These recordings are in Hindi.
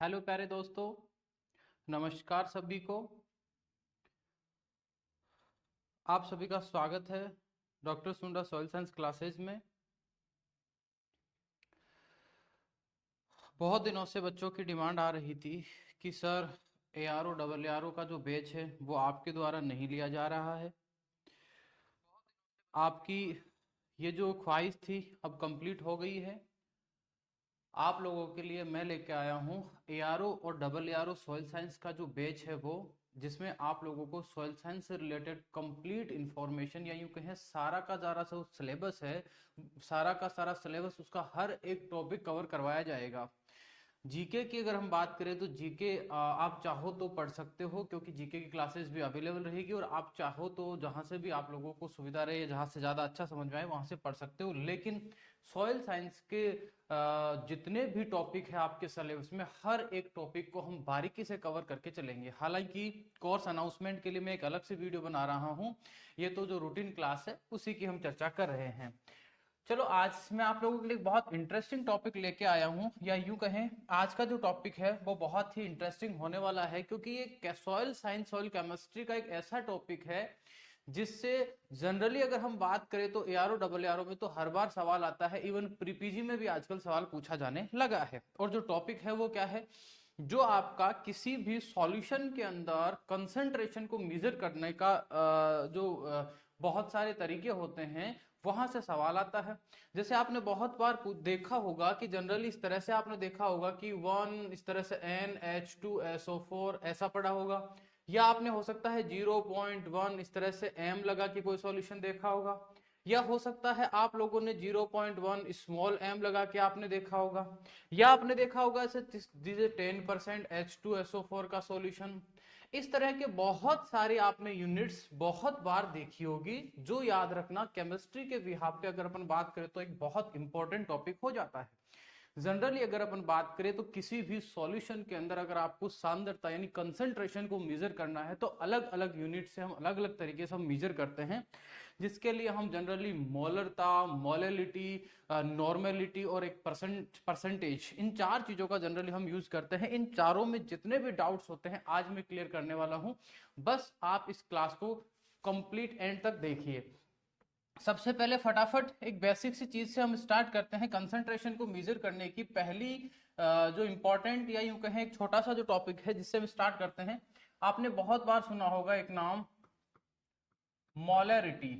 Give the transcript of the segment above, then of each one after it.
हेलो प्यारे दोस्तों, नमस्कार सभी को। आप सभी का स्वागत है डॉक्टर सुंडा सॉइल साइंस क्लासेज में। बहुत दिनों से बच्चों की डिमांड आ रही थी कि सर ARO AARO का जो बैच है वो आपके द्वारा नहीं लिया जा रहा है। आपकी ये जो ख्वाहिश थी अब कंप्लीट हो गई है। आप लोगों के लिए मैं लेके आया हूँ ARO और AARO सॉइल साइंस का जो बैच है वो, जिसमें आप लोगों को सॉइल साइंस से रिलेटेड कंप्लीट इंफॉर्मेशन या यूं कहें सारा का सारा जो सिलेबस है, सारा का सारा सिलेबस उसका हर एक टॉपिक कवर करवाया जाएगा। जीके की अगर हम बात करें तो जीके आप चाहो तो पढ़ सकते हो, क्योंकि जीके की क्लासेस भी अवेलेबल रहेगी और आप चाहो तो जहां से भी आप लोगों को सुविधा रहे, जहां से ज़्यादा अच्छा समझ में आए वहां से पढ़ सकते हो। लेकिन सॉइल साइंस के जितने भी टॉपिक है आपके सिलेबस में, हर एक टॉपिक को हम बारीकी से कवर करके चलेंगे। हालांकि कोर्स अनाउंसमेंट के लिए मैं एक अलग से वीडियो बना रहा हूँ, ये तो जो रूटीन क्लास है उसी की हम चर्चा कर रहे हैं। चलो आज मैं आप लोगों के लिए बहुत इंटरेस्टिंग टॉपिक लेके आया हूं, या यूं कहें आज का जो टॉपिक है वो बहुत ही इंटरेस्टिंग होने वाला है, क्योंकि ये सॉइल साइंस सॉइल केमिस्ट्री का एक ऐसा टॉपिक है जिससे जनरली अगर हम बात करें तो ARO AARO में तो हर बार सवाल आता है। इवन प्री पीजी में भी आजकल सवाल पूछा जाने लगा है। और जो टॉपिक है वो क्या है, जो आपका किसी भी सॉल्यूशन के अंदर कंसंट्रेशन को मेजर करने का बहुत सारे तरीके होते हैं, वहां से सवाल आता है। जैसे आपने बहुत बार देखा होगा कि जनरली इस तरह से आपने देखा होगा कि 1 इस तरह से NH2SO4 ऐसा पड़ा होगा, या आपने हो सकता है 0.1 इस तरह से M लगा कि कोई सॉल्यूशन देखा होगा, या हो सकता है आप लोगों ने 0.1 स्मॉल m लगा के आपने देखा होगा, या आपने देखा होगा ऐसे 10% H2SO4 का सॉल्यूशन। इस तरह के बहुत सारे आपने यूनिट्स बहुत बार देखी होगी, जो याद रखना केमिस्ट्री के बिहाफ पे अगर अपन बात करें तो एक बहुत इंपॉर्टेंट टॉपिक हो जाता है। जनरली अगर अपन बात करें तो किसी भी सॉल्यूशन के अंदर अगर आपको सांद्रता यानी कंसंट्रेशन को मेजर करना है तो अलग अलग यूनिट से हम अलग अलग तरीके से हम मेजर करते हैं, जिसके लिए हम जनरली मोलरता, मोलैलिटी, नॉर्मेलिटी और एक परसेंटेज, इन चार चीजों का जनरली हम यूज करते हैं। इन चारों में जितने भी डाउट्स होते हैं आज मैं क्लियर करने वाला हूं, बस आप इस क्लास को कंप्लीट एंड तक देखिए। सबसे पहले फटाफट एक बेसिक सी चीज से हम स्टार्ट करते हैं। कंसंट्रेशन को मेजर करने की पहली जो इंपॉर्टेंट या यूं कहें एक छोटा सा जो टॉपिक है जिससे हम स्टार्ट करते हैं, आपने बहुत बार सुना होगा एक नाम, मोलरिटी।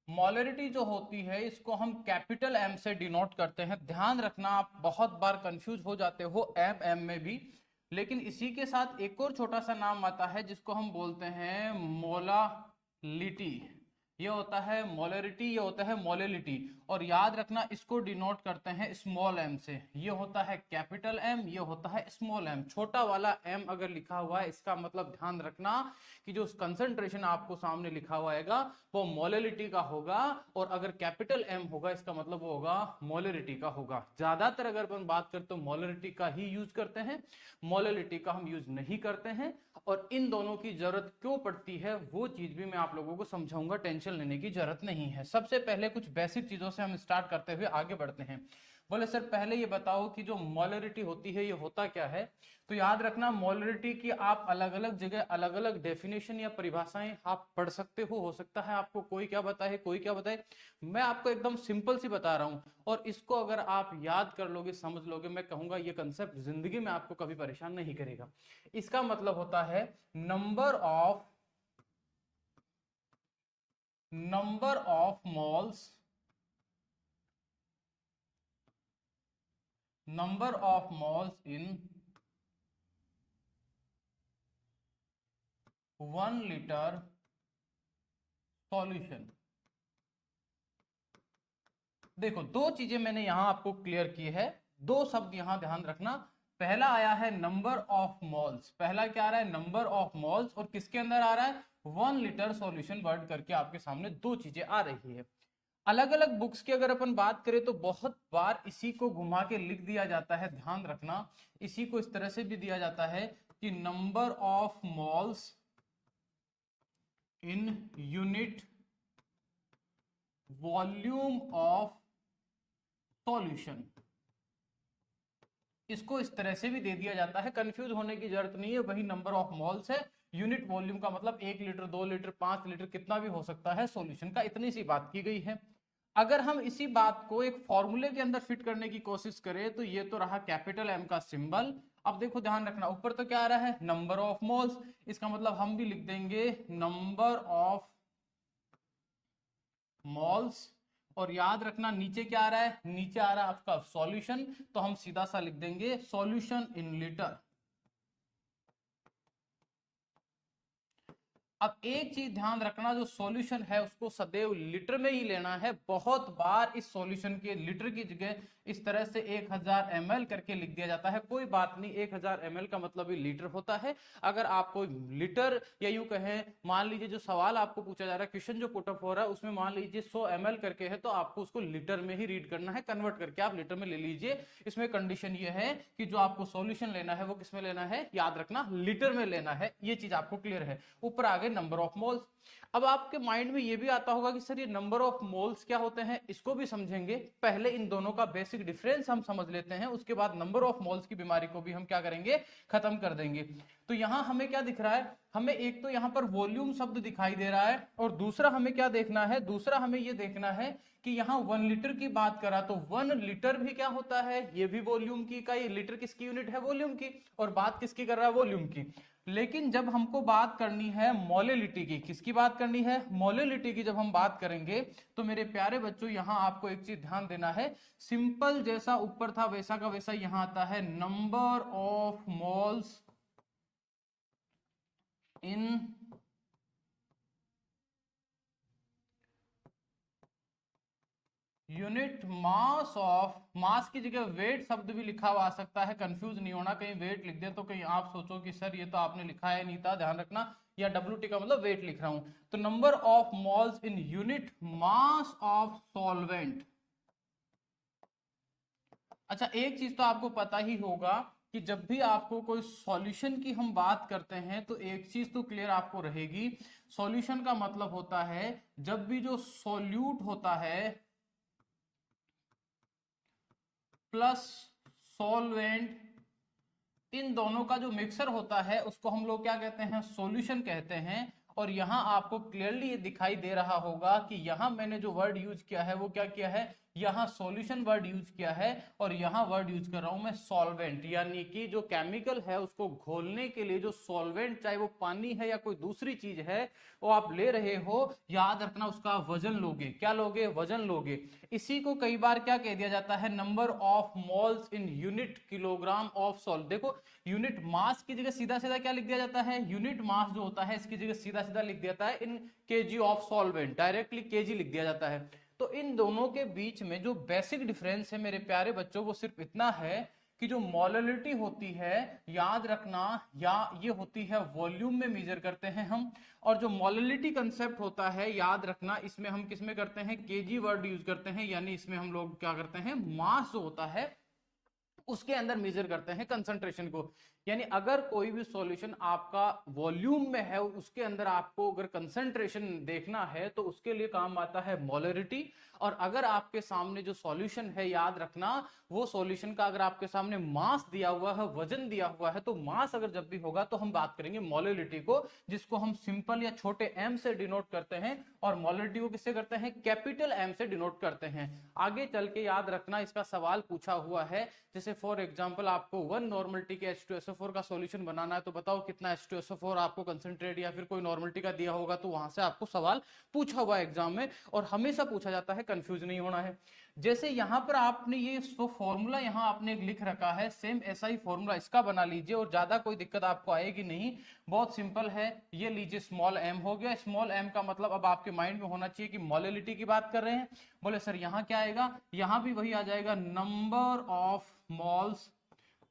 मोलरिटी जो होती है इसको हम कैपिटल M से डिनोट करते हैं। ध्यान रखना, आप बहुत बार कंफ्यूज हो जाते हो M में भी, लेकिन इसी के साथ एक और छोटा सा नाम आता है जिसको हम बोलते हैं मोलालिटी। ये होता है मोलरिटी, ये होता है मोलैलिटी। और याद रखना इसको डिनोट करते हैं स्मॉल m से। ये होता है कैपिटल M, ये होता है स्मॉल m। छोटा वाला m अगर लिखा हुआ है इसका मतलब ध्यान रखना कि जो कंसंट्रेशन आपको सामने लिखा हुआ आएगा वो मोलैलिटी का होगा, और अगर कैपिटल M होगा इसका मतलब वो होगा मोलरिटी का होगा। ज्यादातर अगर अपन बात करते तो मोलरिटी का ही यूज करते हैं, मोलैलिटी का हम यूज नहीं करते हैं। और इन दोनों की जरूरत क्यों पड़ती है वो चीज भी मैं आप लोगों को समझाऊंगा, टेंशन लेने की जरूरत नहीं है। सबसे पहले कुछ बेसिक चीजों से हम स्टार्ट करते हुए आगे बढ़ते हैं। बोले सर पहले ये बताओ कि जो मोलरिटी होती है ये होता क्या है। तो याद रखना मोलरिटी की आप अलग अलग जगह अलग अलग डेफिनेशन या परिभाषाएं आप पढ़ सकते हो सकता है आपको कोई क्या बताए कोई क्या बताए, मैं आपको एकदम सिंपल सी बता रहा हूं। और इसको अगर आप याद कर लोगे, समझ लोगे, मैं कहूंगा ये कंसेप्ट जिंदगी में आपको कभी परेशान नहीं करेगा। इसका मतलब होता है number of moles, number of moles in 1 litre solution. देखो दो चीजें मैंने यहां आपको क्लियर की है, दो शब्द यहां ध्यान रखना। पहला आया है नंबर ऑफ मोल्स, पहला क्या आ रहा है नंबर ऑफ मोल्स, और किसके अंदर आ रहा है 1 लीटर सॉल्यूशन वर्ड करके आपके सामने दो चीजें आ रही है। अलग अलग बुक्स की अगर अपन बात करें तो बहुत बार इसी को घुमा के लिख दिया जाता है, ध्यान रखना इसी को इस तरह से भी दिया जाता है कि number of moles in unit volume of solution. इसको इस तरह से भी दे दिया जाता है, कंफ्यूज होने की जरूरत नहीं है, वही नंबर ऑफ मोल्स है। यूनिट वॉल्यूम का मतलब 1 लीटर 2 लीटर 5 लीटर कितना भी हो सकता है सॉल्यूशन का, इतनी सी बात की गई है। अगर हम इसी बात को एक फॉर्मूले के अंदर फिट करने की कोशिश करें तो ये तो रहा कैपिटल एम का सिंबल। अब देखो ध्यान रखना, ऊपर तो क्या आ रहा है नंबर ऑफ मोल्स, इसका मतलब हम भी लिख देंगे नंबर ऑफ मोल्स। और याद रखना नीचे क्या आ रहा है, नीचे आ रहा है आपका सॉल्यूशन, तो हम सीधा सा लिख देंगे सॉल्यूशन इन लीटर। अब एक चीज ध्यान रखना, जो सॉल्यूशन है उसको सदैव लीटर में ही लेना है। बहुत बार इस सॉल्यूशन के लीटर की जगह इस तरह से 1000 ml करके लिख दिया जाता है, कोई बात नहीं, 1000 ml का मतलब ही लीटर होता है। अगर आपको लीटर या यूं कहें, मान लीजिए जो सवाल आपको पूछा जा रहा है, क्वेश्चन जो पुटअप हो रहा है उसमें मान लीजिए 100 ml करके है, तो आपको उसको लीटर में ही रीड करना है, कन्वर्ट करके आप लीटर में ले लीजिए। इसमें कंडीशन ये है कि जो आपको सॉल्यूशन लेना है वो किसमें लेना है, याद रखना लीटर में लेना है, ये चीज आपको क्लियर है। ऊपर आ गए नंबर ऑफ मोल्स। अब आपके माइंड में ये भी आता होगा कि सर ये नंबर ऑफ मोल्स क्या होते हैं, इसको भी समझेंगे। पहले इन दोनों का बेसिक डिफरेंस हम समझ लेते हैं, उसके बाद नंबर ऑफ मोल्स की बीमारी को भी हम क्या करेंगे, खत्म कर देंगे। तो यहां हमें क्या दिख रहा है, हमें एक तो यहां पर वॉल्यूम शब्द दिखाई दे रहा है, और दूसरा हमें क्या देखना है, दूसरा हमें ये देखना है कि यहां 1 लीटर की बात करा तो 1 लीटर भी क्या होता है, ये भी वॉल्यूम की का, ये लीटर किसकी यूनिट है, वॉल्यूम की, और बात किसकी कर रहा है, वॉल्यूम की। लेकिन जब हमको बात करनी है मोलेलिटी की, किसकी बात करनी है, मोलेलिटी की जब हम बात करेंगे, तो मेरे प्यारे बच्चों यहां आपको एक चीज ध्यान देना है, सिंपल जैसा ऊपर था वैसा का वैसा यहां आता है number of moles in unit mass of, mass की जगह वेट शब्द भी लिखा हुआ आ सकता है, कंफ्यूज नहीं होना, कहीं वेट लिख दे तो कहीं आप सोचो कि सर ये तो आपने लिखा है नहीं था, ध्यान रखना, या WT का मतलब वेट लिख रहा हूं। तो number of moles in unit mass of solvent. अच्छा एक चीज तो आपको पता ही होगा कि जब भी आपको कोई सॉल्यूशन की हम बात करते हैं तो एक चीज तो क्लियर आपको रहेगी, सॉल्यूशन का मतलब होता है जब भी जो सॉल्यूट होता है प्लस सॉल्वेंट, इन दोनों का जो मिक्सर होता है उसको हम लोग क्या कहते हैं, सॉल्यूशन कहते हैं। और यहां आपको क्लियरली ये दिखाई दे रहा होगा कि यहां मैंने जो वर्ड यूज किया है वो क्या किया है, यहां सॉल्यूशन वर्ड यूज किया है, और यहां वर्ड यूज कर रहा हूं मैं सॉल्वेंट, यानी कि जो केमिकल है उसको घोलने के लिए जो सॉल्वेंट, चाहे वो पानी है या कोई दूसरी चीज है, वो आप ले रहे हो, याद रखना उसका वजन लोगे, क्या लोगे, वजन लोगे। इसी को कई बार क्या कह दिया जाता है, number of moles in unit kilogram of salt. देखो यूनिट मास की जगह सीधा सीधा क्या लिख दिया जाता है, यूनिट मास जो होता है इसकी जगह सीधा सीधा लिख दिया जाता है in KG of solvent, directly KG लिख दिया जाता है। तो इन दोनों के बीच में जो बेसिक डिफरेंस है मेरे प्यारे बच्चों, वो सिर्फ इतना है कि जो मोलरिटी होती है, याद रखना, या ये होती है वॉल्यूम में मेजर करते हैं हम, और जो मोलरिटी कंसेप्ट होता है याद रखना, इसमें हम किस में करते हैं, केजी वर्ड यूज करते हैं, यानी इसमें हम लोग क्या करते हैं, मास जो होता है उसके अंदर मेजर करते हैं कंसंट्रेशन को। यानी अगर कोई भी सॉल्यूशन आपका वॉल्यूम में है, उसके अंदर आपको अगर कंसंट्रेशन देखना है तो उसके लिए काम आता है मोलरिटी। और अगर आपके सामने जो सॉल्यूशन है, याद रखना, वो सॉल्यूशन का अगर आपके सामने मास दिया हुआ है, वजन दिया हुआ है, तो मास अगर जब भी होगा तो हम बात करेंगे मोलरिटी को, जिसको हम सिंपल या छोटे m से डिनोट करते हैं, और मोलरिटी को किससे करते हैं, कैपिटल M से डिनोट करते हैं। आगे चल के याद रखना इसका सवाल पूछा हुआ है, जैसे फॉर एग्जांपल आपको 1 नॉर्मलिटी के H2SO4 का सॉल्यूशन बनाना है, तो बताओ कितना H2SO4 आपको कंसंट्रेट या फिर कोई नॉर्मलिटी का दिया होगा, तो वहां से आपको सवाल पूछा हुआ है एग्जाम में, और हमेशा पूछा जाता है, कंफ्यूज नहीं होना है। जैसे यहां पर आपने ये फॉर्मूला यहां आपने लिख रखा है, सेम ऐसा ही फॉर्मूला इसका बना लीजिए, और ज्यादा कोई दिक्कत आपको आएगी नहीं, बहुत सिंपल है। ये लीजिए स्मॉल m हो गया, स्मॉल m का मतलब अब आपके माइंड में होना चाहिए कि मोलरिटी की बात कर रहे हैं। बोले सर यहां क्या आएगा, यहां भी वही आ जाएगा number of moles,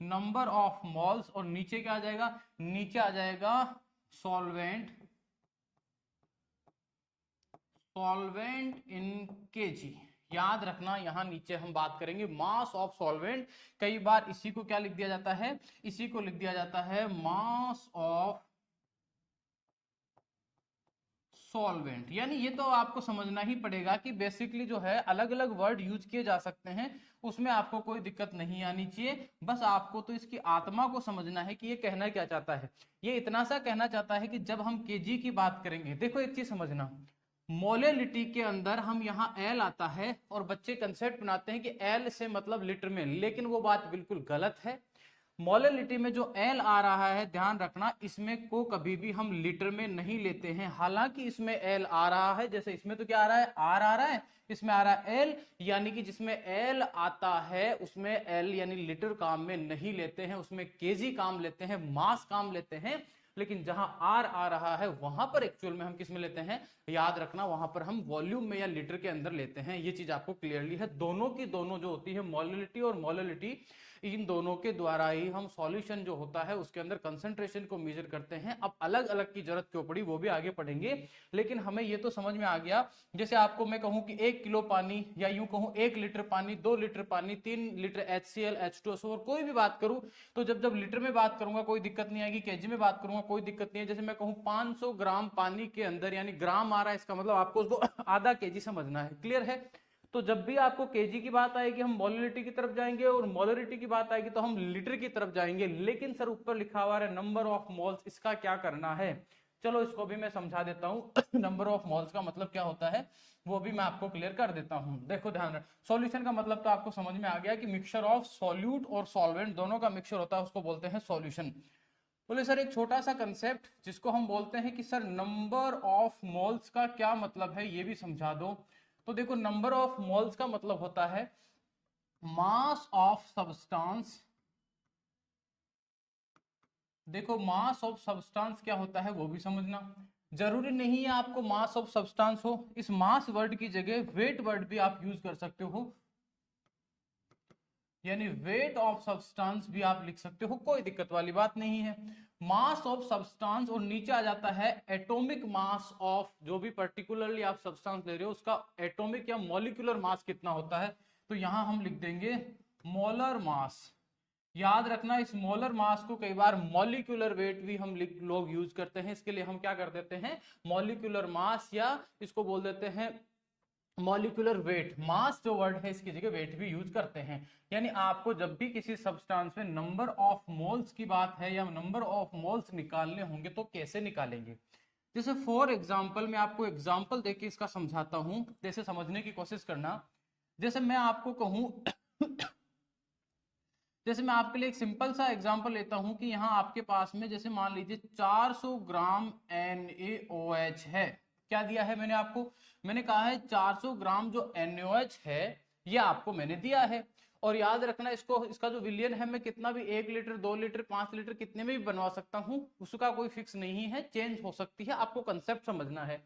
number of moles, और नीचे क्या आ जाएगा, नीचे आ जाएगा सॉल्वेंट, सॉल्वेंट इन केजी। याद रखना यहां नीचे हम बात करेंगे मास ऑफ सॉल्वेंट, कई बार इसी को क्या लिख दिया जाता है, इसी को लिख दिया जाता है मास ऑफ सॉल्वेंट। यानी ये तो आपको समझना ही पड़ेगा कि बेसिकली जो है अलग अलग वर्ड यूज किए जा सकते हैं, उसमें आपको कोई दिक्कत नहीं आनी चाहिए। बस आपको तो इसकी आत्मा को समझना है कि ये कहना क्या चाहता है। ये इतना सा कहना चाहता है कि जब हम केजी की बात करेंगे, देखो एक चीज समझना, मोलेलिटी के अंदर हम यहाँ एल आता है और बच्चे कंसेप्ट बनाते हैं कि एल से मतलब लीटर में, लेकिन वो बात बिल्कुल गलत है। मोलेलिटी में जो एल आ रहा है, ध्यान रखना, इसमें को कभी भी हम लीटर में नहीं लेते हैं। हालांकि इसमें एल आ रहा है, जैसे इसमें तो क्या आ रहा है, आर आ रहा है, इसमें आ रहा है एल, यानी कि जिसमें एल आता है उसमें एल यानी लीटर काम में नहीं लेते हैं, उसमें केजी काम लेते हैं, मास काम लेते हैं। लेकिन जहां आर आ रहा है वहां पर एक्चुअल में हम किस में लेते हैं, याद रखना, वहां पर हम वॉल्यूम में या लीटर के अंदर लेते हैं। ये चीज आपको क्लियरली है। दोनों की दोनों जो होती है, मोलिलिटी और मोलिलिटी, इन दोनों के द्वारा ही हम सॉल्यूशन जो होता है उसके अंदर कंसंट्रेशन को मेजर करते हैं। अब अलग अलग की जरूरत क्यों पड़ी वो भी आगे पढ़ेंगे, लेकिन हमें ये तो समझ में आ गया। जैसे आपको मैं कहूं कि 1 किलो पानी, या यूं कहूं 1 लीटर पानी, 2 लीटर पानी, 3 लीटर HCl H2SO, और कोई भी बात करूं तो जब जब लीटर में बात करूंगा कोई दिक्कत नहीं आएगी, केजी में बात करूंगा कोई दिक्कत नहीं है। जैसे मैं कहूं 500 ग्राम पानी के अंदर, यानी ग्राम आ रहा है, इसका मतलब आपको उसको आधा केजी समझना है। क्लियर है? तो जब भी आपको केजी की बात आएगी हम मोलरिटी की तरफ जाएंगे, और मोलरिटी की बात आएगी तो हम लीटर की तरफ जाएंगे। लेकिन सर ऊपर लिखा हुआ है नंबर ऑफ मोल्स, इसका क्या करना है? चलो इसको भी मैं समझा देता हूं। नंबर ऑफ मोल्स का मतलब क्या होता है वो भी मैं आपको क्लियर कर देता हूं। देखो ध्यान रख, सॉल्यूशन का मतलब तो आपको समझ में आ गया कि मिक्सचर ऑफ सॉल्यूट और सॉल्वेंट दोनों का मिक्सचर होता है, उसको बोलते हैं सॉल्यूशन। बोले सर एक छोटा सा कंसेप्ट जिसको हम बोलते हैं कि सर नंबर ऑफ मोल्स का क्या मतलब है, ये भी समझा दो। तो देखो नंबर ऑफ मोल्स का मतलब होता है मास ऑफ सब्सटेंस। देखो मास ऑफ सब्सटेंस क्या होता है वो भी समझना। जरूरी नहीं है आपको मास ऑफ सब्सटेंस हो, इस मास वर्ड की जगह वेट वर्ड भी आप यूज कर सकते हो, यानी वेट ऑफ सब्सटेंस भी आप लिख सकते हो, कोई दिक्कत वाली बात नहीं है। मास ऑफ सब्सटेंस, और नीचे आ जाता है एटॉमिक मास ऑफ, जो भी पर्टिकुलरली आप सब्सटेंस ले रहे हो उसका एटॉमिक या मॉलिक्यूलर मास कितना होता है। तो यहां हम लिख देंगे मोलर मास। याद रखना इस मोलर मास को कई बार मॉलिक्यूलर वेट भी हम लोग यूज करते हैं, इसके लिए हम क्या कर देते हैं, मॉलिक्यूलर मास, या इसको बोल देते हैं मॉलिक्यूलर वेट। मास जो वर्ड है इसकी जगह वेट भी यूज करते हैं। यानी आपको जब भी किसी सब्सटेंस में नंबर ऑफ मोल्स की बात है या नंबर ऑफ मोल्स निकालने होंगे तो कैसे निकालेंगे। जैसे फॉर एग्जांपल मैं आपको एग्जांपल देके इसका समझाता हूं, जैसे समझने की कोशिश करना। जैसे मैं आपको कहूं जैसे मैं आपके लिए एक सिंपल सा एग्जांपल लेता हूं कि यहां आपके पास में जैसे मान लीजिए 400 ग्राम NaOH है। क्या दिया है मैंने आपको, मैंने कहा है 400 ग्राम जो NaOH है ये आपको मैंने दिया है। और याद रखना इसको, इसका जो विलियन है मैं कितना भी 1 लीटर 2 लीटर 5 लीटर कितने में भी बनवा सकता हूं, उसका कोई फिक्स नहीं है, चेंज हो सकती है। आपको कंसेप्ट समझना है।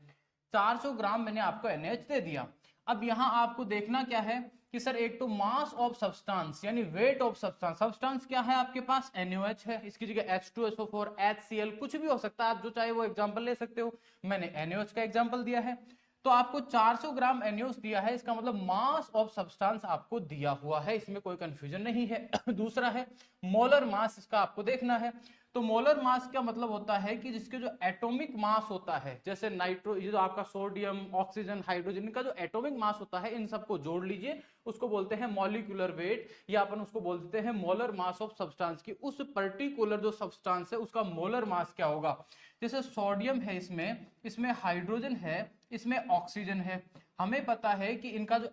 400 ग्राम मैंने आपको NaOH दे दिया। अब यहां आपको देखना क्या है कि सर एक तो मास ऑफ सब्सटेंस यानी वेट ऑफ सब्सटेंस, सब्सटेंस क्या है आपके पास, NaOH है, इसकी जगह H2SO4 HCl कुछ भी हो सकता है, आप जो चाहे वो एग्जांपल ले सकते हो। मैंने NaOH का एग्जांपल दिया है। तो आपको 400 ग्राम NaOH दिया है, इसका मतलब मास ऑफ सब्सटेंस आपको दिया हुआ है, इसमें कोई कंफ्यूजन नहीं है। दूसरा है मोलर मास, इसका आपको देखना है। तो मोलर मास का मतलब होता है कि जिसके जो एटॉमिक मास होता है, जैसे नाइट्रो, ये जो आपका सोडियम ऑक्सीजन हाइड्रोजन का जो एटॉमिक मास होता है, इन सबको जोड़ लीजिए, उसको बोलते हैं मॉलिक्यूलर वेट, या अपन उसको बोलते हैं मोलर मास ऑफ सब्सटेंस की। उस पर्टिकुलर जो सब्सटेंस है उसका मोलर मास क्या होगा। जैसे सोडियम है, इसमें इसमें हाइड्रोजन है, इसमें ऑक्सीजन है। हमें पता है कि इनका जो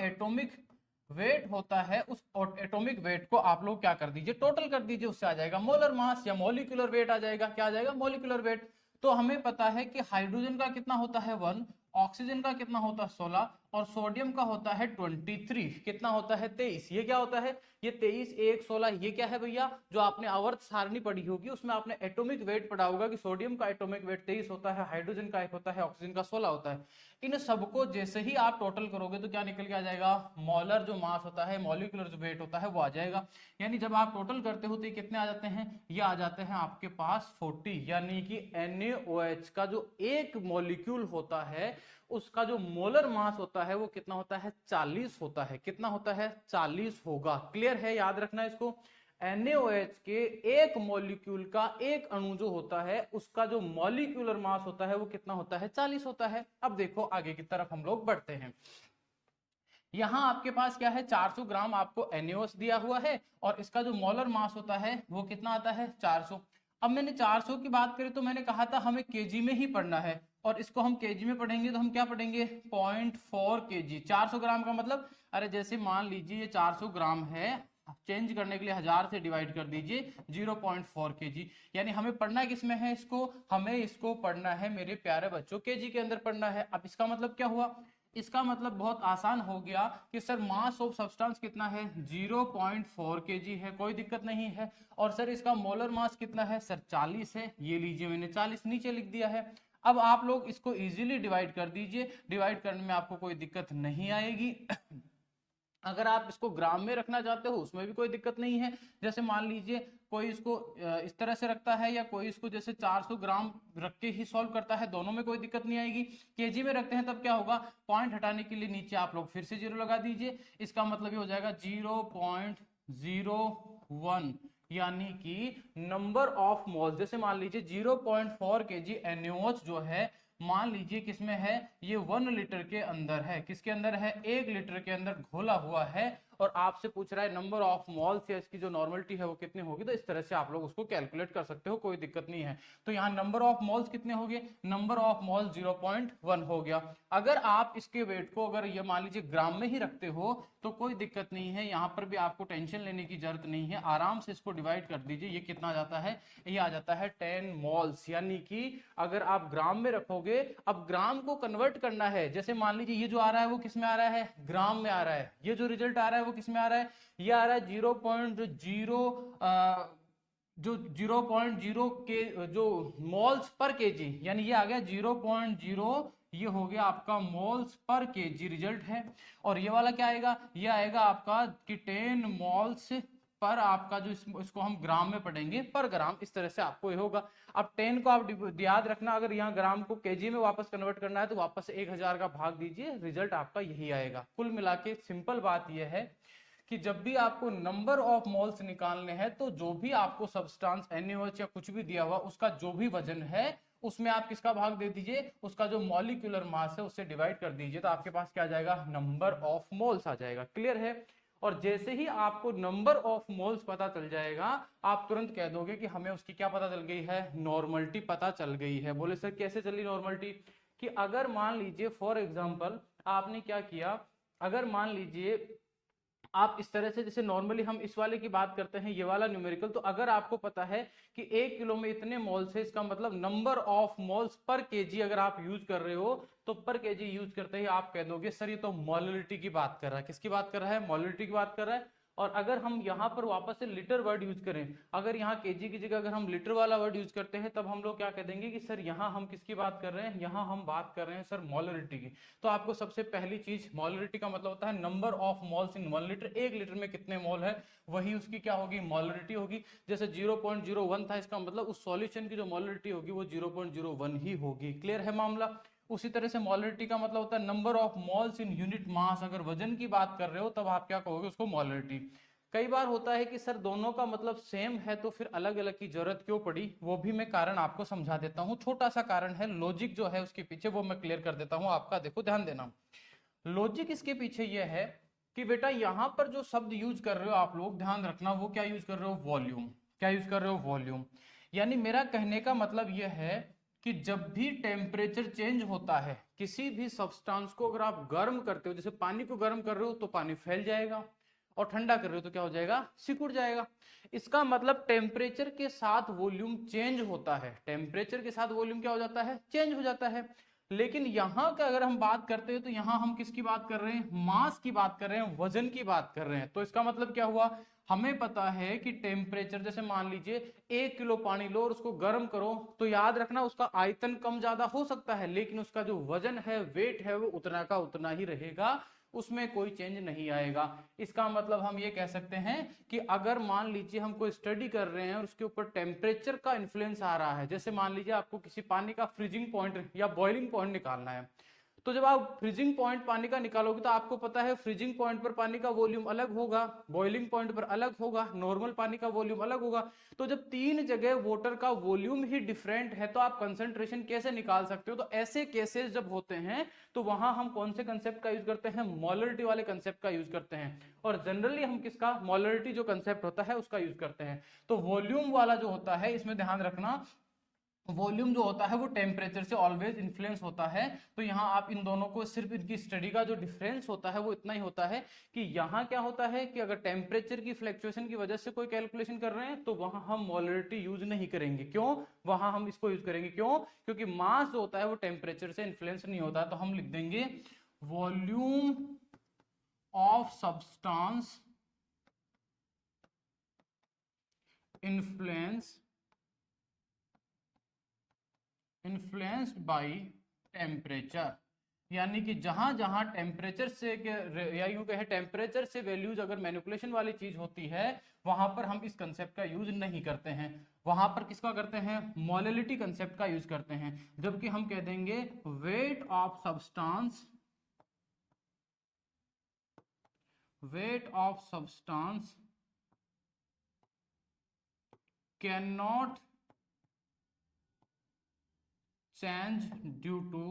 एटॉमिक वेट होता है, उस एटॉमिक वेट को आप लोग क्या कर दीजिए, टोटल कर दीजिए, उससे आ जाएगा मोलर मास या मॉलिक्यूलर वेट आ जाएगा। क्या आ जाएगा, मॉलिक्यूलर वेट। तो हमें पता है कि हाइड्रोजन का कितना होता है 1, ऑक्सीजन का कितना होता है 16, और सोडियम का होता है 23, कितना होता है 23। ये क्या होता है, ये 23 1 16, ये क्या है भैया, जो आपने आवर्त सारणी पढ़ी होगी उसमें आपने एटॉमिक वेट पढ़ा होगा कि सोडियम का एटॉमिक वेट 23 होता है, हाइड्रोजन का 1 होता है, ऑक्सीजन का 16 होता है। इन सबको जैसे ही आप टोटल करोगे तो क्या निकल के आ जाएगा, मॉलर जो मास होता है, मॉलिक्यूलर जो वेट होता है वो आ जाएगा। यानी जब आप टोटल करते हो तो ये कितने आ जाते हैं, ये आ जाते हैं आपके पास 40। यानी कि NaOH का जो एक मॉलिक्यूल होता है उसका जो मोलर मास होता है वो कितना होता है, 40 होता है। कितना होता है, 40 होगा। क्लियर है, याद रखना इसको। NaOH के एक मॉलिक्यूल का एक अणु जो होता है उसका जो मॉलिक्यूलर मास होता है वो कितना होता है, 40 होता है। अब देखो आगे की तरफ हम लोग बढ़ते हैं। यहां आपके पास क्या है, 400 ग्राम आपको NaOH दिया हुआ है और इसका जो मोलर मास होता है वो कितना आता है, 400। अब मैंने 400 की बात करी तो मैंने कहा था हमें केजी में ही पढ़ना है, और इसको हम केजी में पढ़ेंगे तो हम क्या पढ़ेंगे, 0.4 केजी। 400 ग्राम का मतलब, अरे जैसे मान लीजिए ये 400 ग्राम है, चेंज करने के लिए 1000 से डिवाइड कर दीजिए, 0.4 केजी। यानी हमें पढ़ना किसमें है इसको, हमें इसको पढ़ना है मेरे प्यारे बच्चों केजी के अंदर पढ़ना है। अब इसका मतलब क्या हुआ, इसका मतलब बहुत आसान हो गया कि सर मास ऑफ सब्सटेंस कितना है, 0.4 केजी है, कोई दिक्कत नहीं है। और सर इसका मोलर मास कितना है, सर 40 है, ये लीजिए मैंने 40 नीचे लिख दिया है। अब आप लोग इसको इजीली डिवाइड कर दीजिए, डिवाइड करने में आपको कोई दिक्कत नहीं आएगी। अगर आप इसको ग्राम में रखना चाहते हो उसमें भी कोई दिक्कत नहीं है। जैसे मान लीजिए कोई इसको इस तरह से रखता है या कोई इसको जैसे 400 ग्राम रख के ही सॉल्व करता है, दोनों में कोई दिक्कत नहीं आएगी। केजी में रखते हैं तब क्या होगा, पॉइंट हटाने के लिए नीचे आप लोग फिर से 0 लगा दीजिए, इसका मतलब ये हो जाएगा 0.01, यानी कि नंबर ऑफ मोल्स। जैसे मान लीजिए 0.4 केजी NaOH जो है, मान लीजिए किसमें है, ये 1 लीटर के अंदर है, किसके अंदर है, 1 लीटर के अंदर घोला हुआ है, और आपसे पूछ रहा है नंबर ऑफ मोल्स या इसकी जो नॉर्मलिटी है वो कितनी होगी। तो इस तरह से आप लोग उसको कैलकुलेट कर सकते हो, कोई दिक्कत नहीं है। तो यहाँ नंबर ऑफ मोल्स कितने हो गए, नंबर ऑफ मोल्स 0.1 हो गया। अगर आप इसके वेट को अगर ये मान लीजिए ग्राम में ही रखते हो तो कोई दिक्कत नहीं है, यहाँ पर भी आपको टेंशन लेने की जरूरत नहीं है, आराम से इसको डिवाइड कर दीजिए। ये कितना आ जाता है, ये आ जाता है 10 मोल्स, यानी कि अगर आप ग्राम में रखोगे, अब ग्राम को कन्वर्ट करना है, जैसे मान लीजिए ये जो आ रहा है वो किस में आ रहा है, ग्राम में आ रहा है, ये जो रिजल्ट आ रहा है वो किस में आ रहा है, ये आ रहा है 0.0 जो 0.0 के जो मोल्स पर केजी, यानी ये आ गया 0.0, ये हो गया आपका मोल्स पर केजी रिजल्ट है। और ये वाला क्या आएगा, ये आएगा आपका कि 10 मोल्स पर आपका जो इसको हम ग्राम में पढ़ेंगे पर ग्राम, इस तरह से आपको ये होगा। अब 10 को आप याद रखना, अगर यहाँ ग्राम को केजी में वापस कन्वर्ट करना है तो वापस 1000 का भाग दीजिए, रिजल्ट आपका यही आएगा। कुल मिला के सिंपल बात यह है कि जब भी आपको नंबर ऑफ मोल्स निकालने हैं तो जो भी आपको सब्सटेंस NaOH या कुछ भी दिया हुआ उसका जो भी वजन है उसमें आप किसका भाग दे दीजिए, उसका जो मॉलिक्यूलर मास है उससे डिवाइड कर दीजिए, तो आपके पास क्या आ जाएगा, नंबर ऑफ मोल्स आ जाएगा। क्लियर है। और जैसे ही आपको नंबर ऑफ मोल्स पता चल जाएगा आप तुरंत कह दोगे कि हमें उसकी क्या पता चल गई है, नॉर्मलिटी पता चल गई है। बोले सर कैसे चली नॉर्मलिटी, कि अगर मान लीजिए फॉर एग्जांपल आपने क्या किया, अगर मान लीजिए आप इस तरह से, जैसे नॉर्मली हम इस वाले की बात करते हैं, ये वाला न्यूमेरिकल, तो अगर आपको पता है कि 1 किलो में इतने मोल्स है, इसका मतलब number of moles per KG अगर आप यूज कर रहे हो तो पर केजी यूज करते ही आप कह दोगे सर ये तो मोलरिटी की बात कर रहा है। किसकी बात कर रहा है, मोलरिटी की बात कर रहा है। और अगर हम यहाँ पर वापस से लीटर वर्ड यूज करें, अगर यहाँ केजी की जगह अगर हम लीटर वाला वर्ड यूज करते हैं तब हम लोग क्या कह देंगे कि सर यहाँ हम किसकी बात कर रहे हैं, यहाँ हम बात कर रहे हैं सर मोलरिटी की। तो आपको सबसे पहली चीज, मोलरिटी का मतलब होता है number of moles in 1 litre, 1 litre में कितने मोल है वही उसकी क्या होगी, मोलरिटी होगी। जैसे 0.01 था, इसका मतलब उस सॉल्यूशन की जो मोलरिटी होगी वो 0.01 ही होगी। क्लियर है मामला। उसी तरह से मोलरिटी का मतलब होता है number of moles in unit मास, अगर वजन की बात कर रहे हो तब आप क्या कहोगे उसको, मोलरिटी। कई बार होता है कि सर दोनों का मतलब सेम है तो फिर अलग अलग की जरूरत क्यों पड़ी, वो भी मैं कारण आपको समझा देता हूँ। छोटा सा कारण है, लॉजिक जो है उसके पीछे, वो मैं क्लियर कर देता हूँ आपका। देखो ध्यान देना, लॉजिक इसके पीछे ये है कि बेटा यहां पर जो शब्द यूज कर रहे हो आप लोग, ध्यान रखना, वो क्या यूज कर रहे हो, वॉल्यूम। क्या यूज कर रहे हो, वॉल्यूम। यानी मेरा कहने का मतलब यह है कि जब भी टेम्परेचर चेंज होता है किसी भी सब्सटेंस को, अगर आप गर्म करते हो, जैसे पानी को गर्म कर रहे हो तो पानी फैल जाएगा, और ठंडा कर रहे हो तो क्या हो जाएगा, सिकुड़ जाएगा। इसका मतलब टेम्परेचर के साथ वॉल्यूम चेंज होता है, टेम्परेचर के साथ वॉल्यूम क्या हो जाता है, चेंज हो जाता है। लेकिन यहां का अगर हम बात करते हैं तो यहां हम किसकी बात कर रहे हैं, मास की बात कर रहे हैं, वजन की बात कर रहे हैं। तो इसका मतलब क्या हुआ, हमें पता है कि टेम्परेचर, जैसे मान लीजिए 1 किलो पानी लो और उसको गर्म करो, तो याद रखना उसका आयतन कम ज्यादा हो सकता है लेकिन उसका जो वजन है, वेट है, वो उतना का उतना ही रहेगा, उसमें कोई चेंज नहीं आएगा। इसका मतलब हम ये कह सकते हैं कि अगर मान लीजिए हम कोई स्टडी कर रहे हैं और उसके ऊपर टेम्परेचर का इन्फ्लुएंस आ रहा है, जैसे मान लीजिए आपको किसी पानी का फ्रीजिंग पॉइंट या बॉइलिंग पॉइंट निकालना है, तो जब आप फ्रीजिंग पॉइंट पानी का निकालोगे तो आपको पता है फ्रीजिंग पॉइंट पर पानी का वॉल्यूम अलग होगा, बॉइलिंग पॉइंट पर अलग होगा, नॉर्मल पानी का वॉल्यूम अलग होगा। तो जब तीन जगह वाटर का वॉल्यूम ही डिफरेंट है तो आप कंसंट्रेशन कैसे निकाल सकते हो? तो ऐसे केसेस जब होते हैं तो वहां हम कौन से कंसेप्ट का यूज करते हैं? मोलरिटी वाले कंसेप्ट का यूज करते हैं। और जनरली हम किसका? मोलरिटी जो कंसेप्ट होता है उसका यूज करते हैं। तो वॉल्यूम वाला जो होता है, इसमें ध्यान रखना, वॉल्यूम जो होता है वो टेम्परेचर से ऑलवेज इन्फ्लुएंस होता है। तो यहाँ आप इन दोनों को सिर्फ इनकी स्टडी का जो डिफरेंस होता है वो इतना ही होता है कि यहाँ क्या होता है कि अगर टेम्परेचर की फ्लक्चुएशन की वजह से कोई कैलकुलेशन कर रहे हैं तो वहां हम मोलरिटी यूज नहीं करेंगे। क्यों? वहां हम इसको यूज करेंगे, क्यों? क्योंकि मास जो होता है वो टेम्परेचर से इन्फ्लुएंस नहीं होता। तो हम लिख देंगे volume of substance influenced by temperature. यानी कि जहां जहां टेम्परेचर से, या यूं कहे टेम्परेचर से वैल्यूज अगर मैनिपुलेशन वाली चीज होती है वहां पर हम इस कंसेप्ट का यूज नहीं करते हैं। वहां पर किसका करते हैं? मोलरिटी कंसेप्ट का यूज करते हैं। जबकि हम कह देंगे weight of substance, weight of substance can not change due to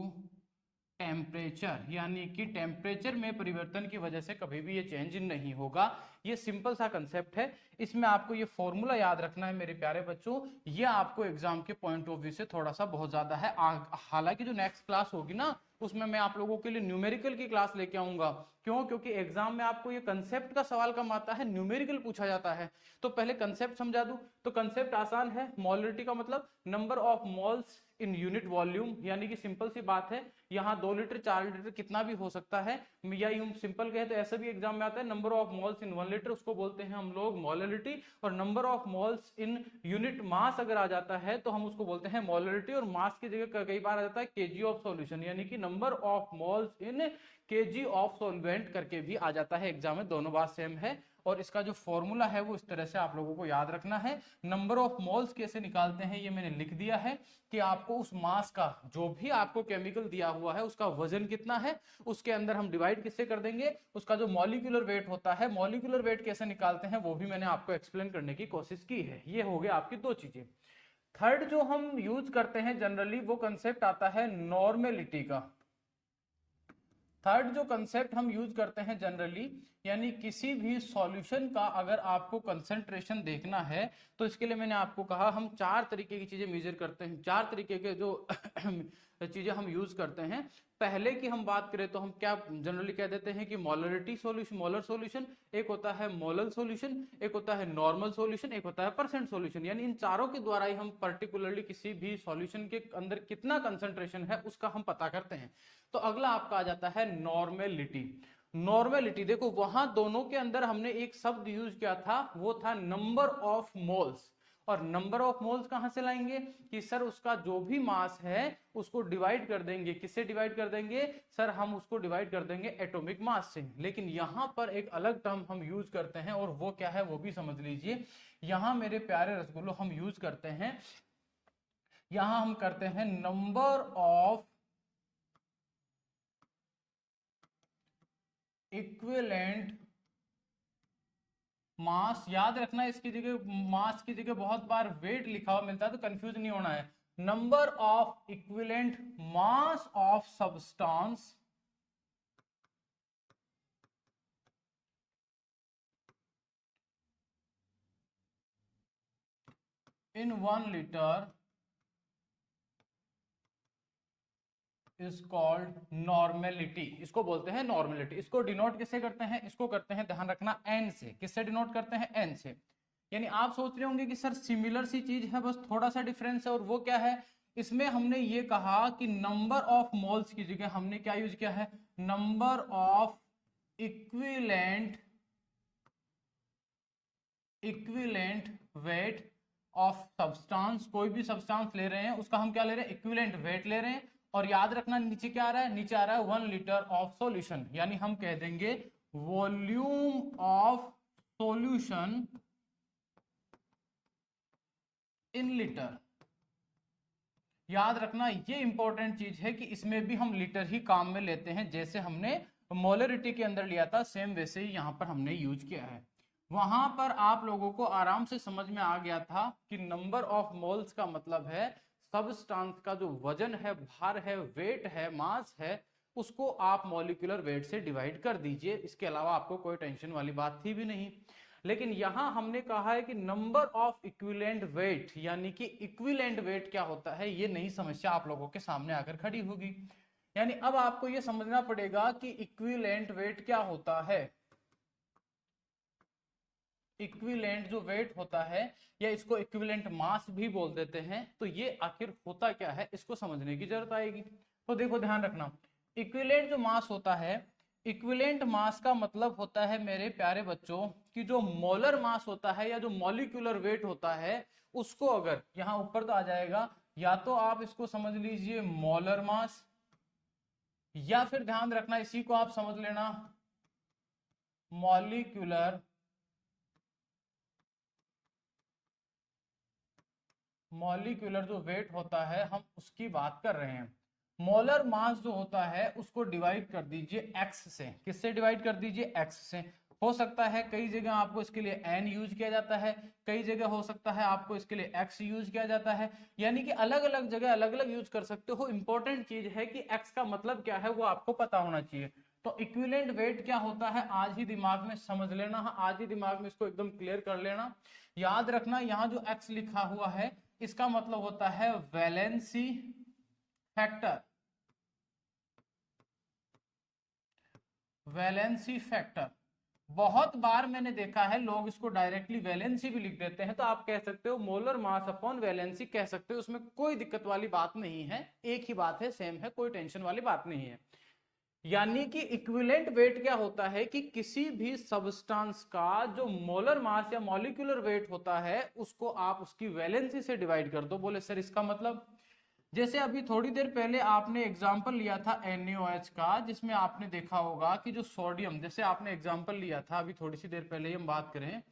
temperature. यानी कि टेम्परेचर में परिवर्तन की वजह से कभी भी ये चेंज नहीं होगा। ये सिंपल सा कंसेप्ट है। इसमें आपको ये फॉर्मूला याद रखना है मेरे प्यारे बच्चों। ये आपको एग्जाम के पॉइंट ऑफ व्यू से थोड़ा सा बहुत ज्यादा है। हालांकि जो नेक्स्ट क्लास होगी ना उसमें मैं आप लोगों के लिए न्यूमेरिकल की क्लास लेके आऊंगा। क्यों? क्योंकि एग्जाम में आपको ये कंसेप्ट का सवाल कम आता है, न्यूमेरिकल पूछा जाता है। तो पहले कंसेप्ट समझा दूं। तो कंसेप्ट आसान है। मोलरिटी का मतलब number of moles in unit volume. यानी कि सिंपल सी बात है, यहाँ 2 लीटर 4 लीटर कितना भी हो सकता है, या यूं सिंपल कहे तो ऐसा भी एग्जाम में आता है, number of moles in 1 litre, उसको बोलते हैं हम लोग मोलरिटी। और number of moles in unit मास अगर आ जाता है तो हम उसको बोलते हैं मोलरिटी। और मास की जगह कई बार आ जाता है केजी ऑफ सॉल्यूशन, यानी कि number of moles in KG of solvent करके भी आ जाता है एग्जाम में। दोनों बात सेम है। और इसका जो फॉर्मूला है वो इस तरह से आप लोगों को याद रखना है। नंबर ऑफ मोल्स कैसे निकालते हैं ये मैंने लिख दिया है कि आपको उस मास का, जो भी आपको केमिकल दिया हुआ है उसका वजन कितना है, उसके अंदर हम डिवाइड किससे कर देंगे, उसका जो मॉलिक्यूलर वेट होता है, मॉलिक्यूलर वेट कैसे निकालते हैं वो भी मैंने आपको एक्सप्लेन करने की कोशिश की है। ये हो गया आपकी दो चीजें। थर्ड जो हम यूज करते हैं जनरली वो कंसेप्ट आता है नॉर्मेलिटी का। थर्ड जो कंसेप्ट हम यूज करते हैं जनरली, यानी किसी भी सॉल्यूशन का अगर आपको कंसंट्रेशन देखना है तो इसके लिए मैंने आपको कहा हम 4 तरीके की चीजें मेजर करते हैं, 4 तरीके के जो चीजें हम यूज करते हैं। पहले की हम बात करें तो हम क्या जनरली कह देते हैं कि मोलरिटी सॉल्यूशन, मोलर सॉल्यूशन, एक होता है मोलल सॉल्यूशन, एक होता है नॉर्मल सॉल्यूशन, एक होता है परसेंट सॉल्यूशन। यानी इन चारों के द्वारा ही हम पर्टिकुलरली किसी भी सॉल्यूशन के अंदर कितना कंसंट्रेशन है उसका हम पता करते हैं। तो अगला आपका आ जाता है नॉर्मेलिटी। नॉर्मेलिटी देखो वहां दोनों के अंदर हमने एक शब्द यूज किया था, वो था नंबर ऑफ मोल्स। और नंबर ऑफ मोल्स कहां से लाएंगे कि सर उसका जो भी मास है उसको डिवाइड कर देंगे, किससे डिवाइड कर देंगे सर? हम उसको डिवाइड कर देंगे एटॉमिक मास से। लेकिन यहां पर एक अलग टर्म हम यूज करते हैं और वो क्या है वो भी समझ लीजिए। यहां मेरे प्यारे रसगुल्लो हम यूज करते हैं, यहां हम करते हैं नंबर ऑफ इक्विवेलेंट मास। याद रखना इसकी जगह, मास की जगह बहुत बार वेट लिखा हुआ मिलता है तो कंफ्यूज नहीं होना है। Number of equivalent mass of substance in 1 litre is called normality. इसको बोलते हैं नॉर्मेलिटी। इसको डिनोट किससे करते हैं? इसको करते हैं, ध्यान रखना, एन से। किससे डिनोट करते हैं? एन से। यानी आप सोच रहे होंगे कि सर सिमिलर सी चीज है, बस थोड़ा सा डिफरेंस है, और वो क्या है? इसमें हमने ये कहा कि नंबर ऑफ मोल्स की जगह हमने क्या यूज किया है? Number of equivalent, equivalent weight of substance. कोई भी सब्सटेंस ले रहे हैं उसका हम क्या ले रहे हैं? इक्विवेलेंट वेट ले रहे हैं। और याद रखना नीचे क्या आ रहा है? नीचे आ रहा है 1 लीटर ऑफ सॉल्यूशन। यानी हम कह देंगे volume of solution in litre. याद रखना ये इंपॉर्टेंट चीज है कि इसमें भी हम लीटर ही काम में लेते हैं, जैसे हमने मोलरिटी के अंदर लिया था सेम वैसे ही यहाँ पर हमने यूज किया है। वहां पर आप लोगों को आराम से समझ में आ गया था कि नंबर ऑफ मोल्स का मतलब है सबस्टांस का जो वजन है, भार है, वेट है, मास है, उसको आप मॉलिक्यूलर वेट से डिवाइड कर दीजिए। इसके अलावा आपको कोई टेंशन वाली बात थी भी नहीं। लेकिन यहां हमने कहा है कि नंबर ऑफ इक्विवेलेंट वेट, यानी कि इक्विवेलेंट वेट क्या होता है, ये नई समस्या आप लोगों के सामने आकर खड़ी होगी। यानी अब आपको ये समझना पड़ेगा कि इक्विवेलेंट वेट क्या होता है। इक्विवेलेंट जो वेट होता है, या इसको इक्विवेलेंट मास भी बोल देते हैं, तो ये आखिर होता क्या है, इसको समझने की जरूरत आएगी। तो देखो ध्यान रखना, इक्विवेलेंट जो मास होता है, इक्विवेलेंट मास का मतलब होता है मेरे प्यारे बच्चों कि जो मोलर मास होता है या जो मॉलिक्यूलर वेट होता है, उसको अगर यहां ऊपर तो आ जाएगा, या तो आप इसको समझ लीजिए मोलर मास, या फिर ध्यान रखना इसी को आप समझ लेना मॉलिक्यूलर मॉलिक्यूलर जो वेट होता है हम उसकी बात कर रहे हैं। मोलर मास जो होता है उसको डिवाइड कर दीजिए एक्स से। किससे डिवाइड कर दीजिए? एक्स से। हो सकता है कई जगह आपको इसके लिए एन यूज किया जाता है, कई जगह हो सकता है आपको इसके लिए एक्स यूज किया जाता है, यानी कि अलग अलग जगह अलग अलग यूज कर सकते हो। इंपॉर्टेंट चीज है कि एक्स का मतलब क्या है वो आपको पता होना चाहिए। तो इक्विवेलेंट वेट क्या होता है आज ही दिमाग में समझ लेना, आज ही दिमाग में इसको एकदम क्लियर कर लेना। याद रखना यहाँ जो एक्स लिखा हुआ है इसका मतलब होता है वैलेंसी फैक्टर। वैलेंसी फैक्टर बहुत बार मैंने देखा है लोग इसको डायरेक्टली वैलेंसी भी लिख देते हैं, तो आप कह सकते हो मोलर मास अपॉन वैलेंसी कह सकते हो, उसमें कोई दिक्कत वाली बात नहीं है, एक ही बात है, सेम है, कोई टेंशन वाली बात नहीं है। यानी कि इक्विवेलेंट वेट क्या होता है कि किसी भी सबस्टांस का जो मोलर मास या मॉलिक्यूलर वेट होता है उसको आप उसकी वैलेंसी से डिवाइड कर दो। बोले सर इसका मतलब? जैसे अभी थोड़ी देर पहले आपने एग्जाम्पल लिया था NaOH का, जिसमें आपने देखा होगा कि जो सोडियम, जैसे आपने एग्जाम्पल लिया था अभी थोड़ी सी देर पहले हम बात करें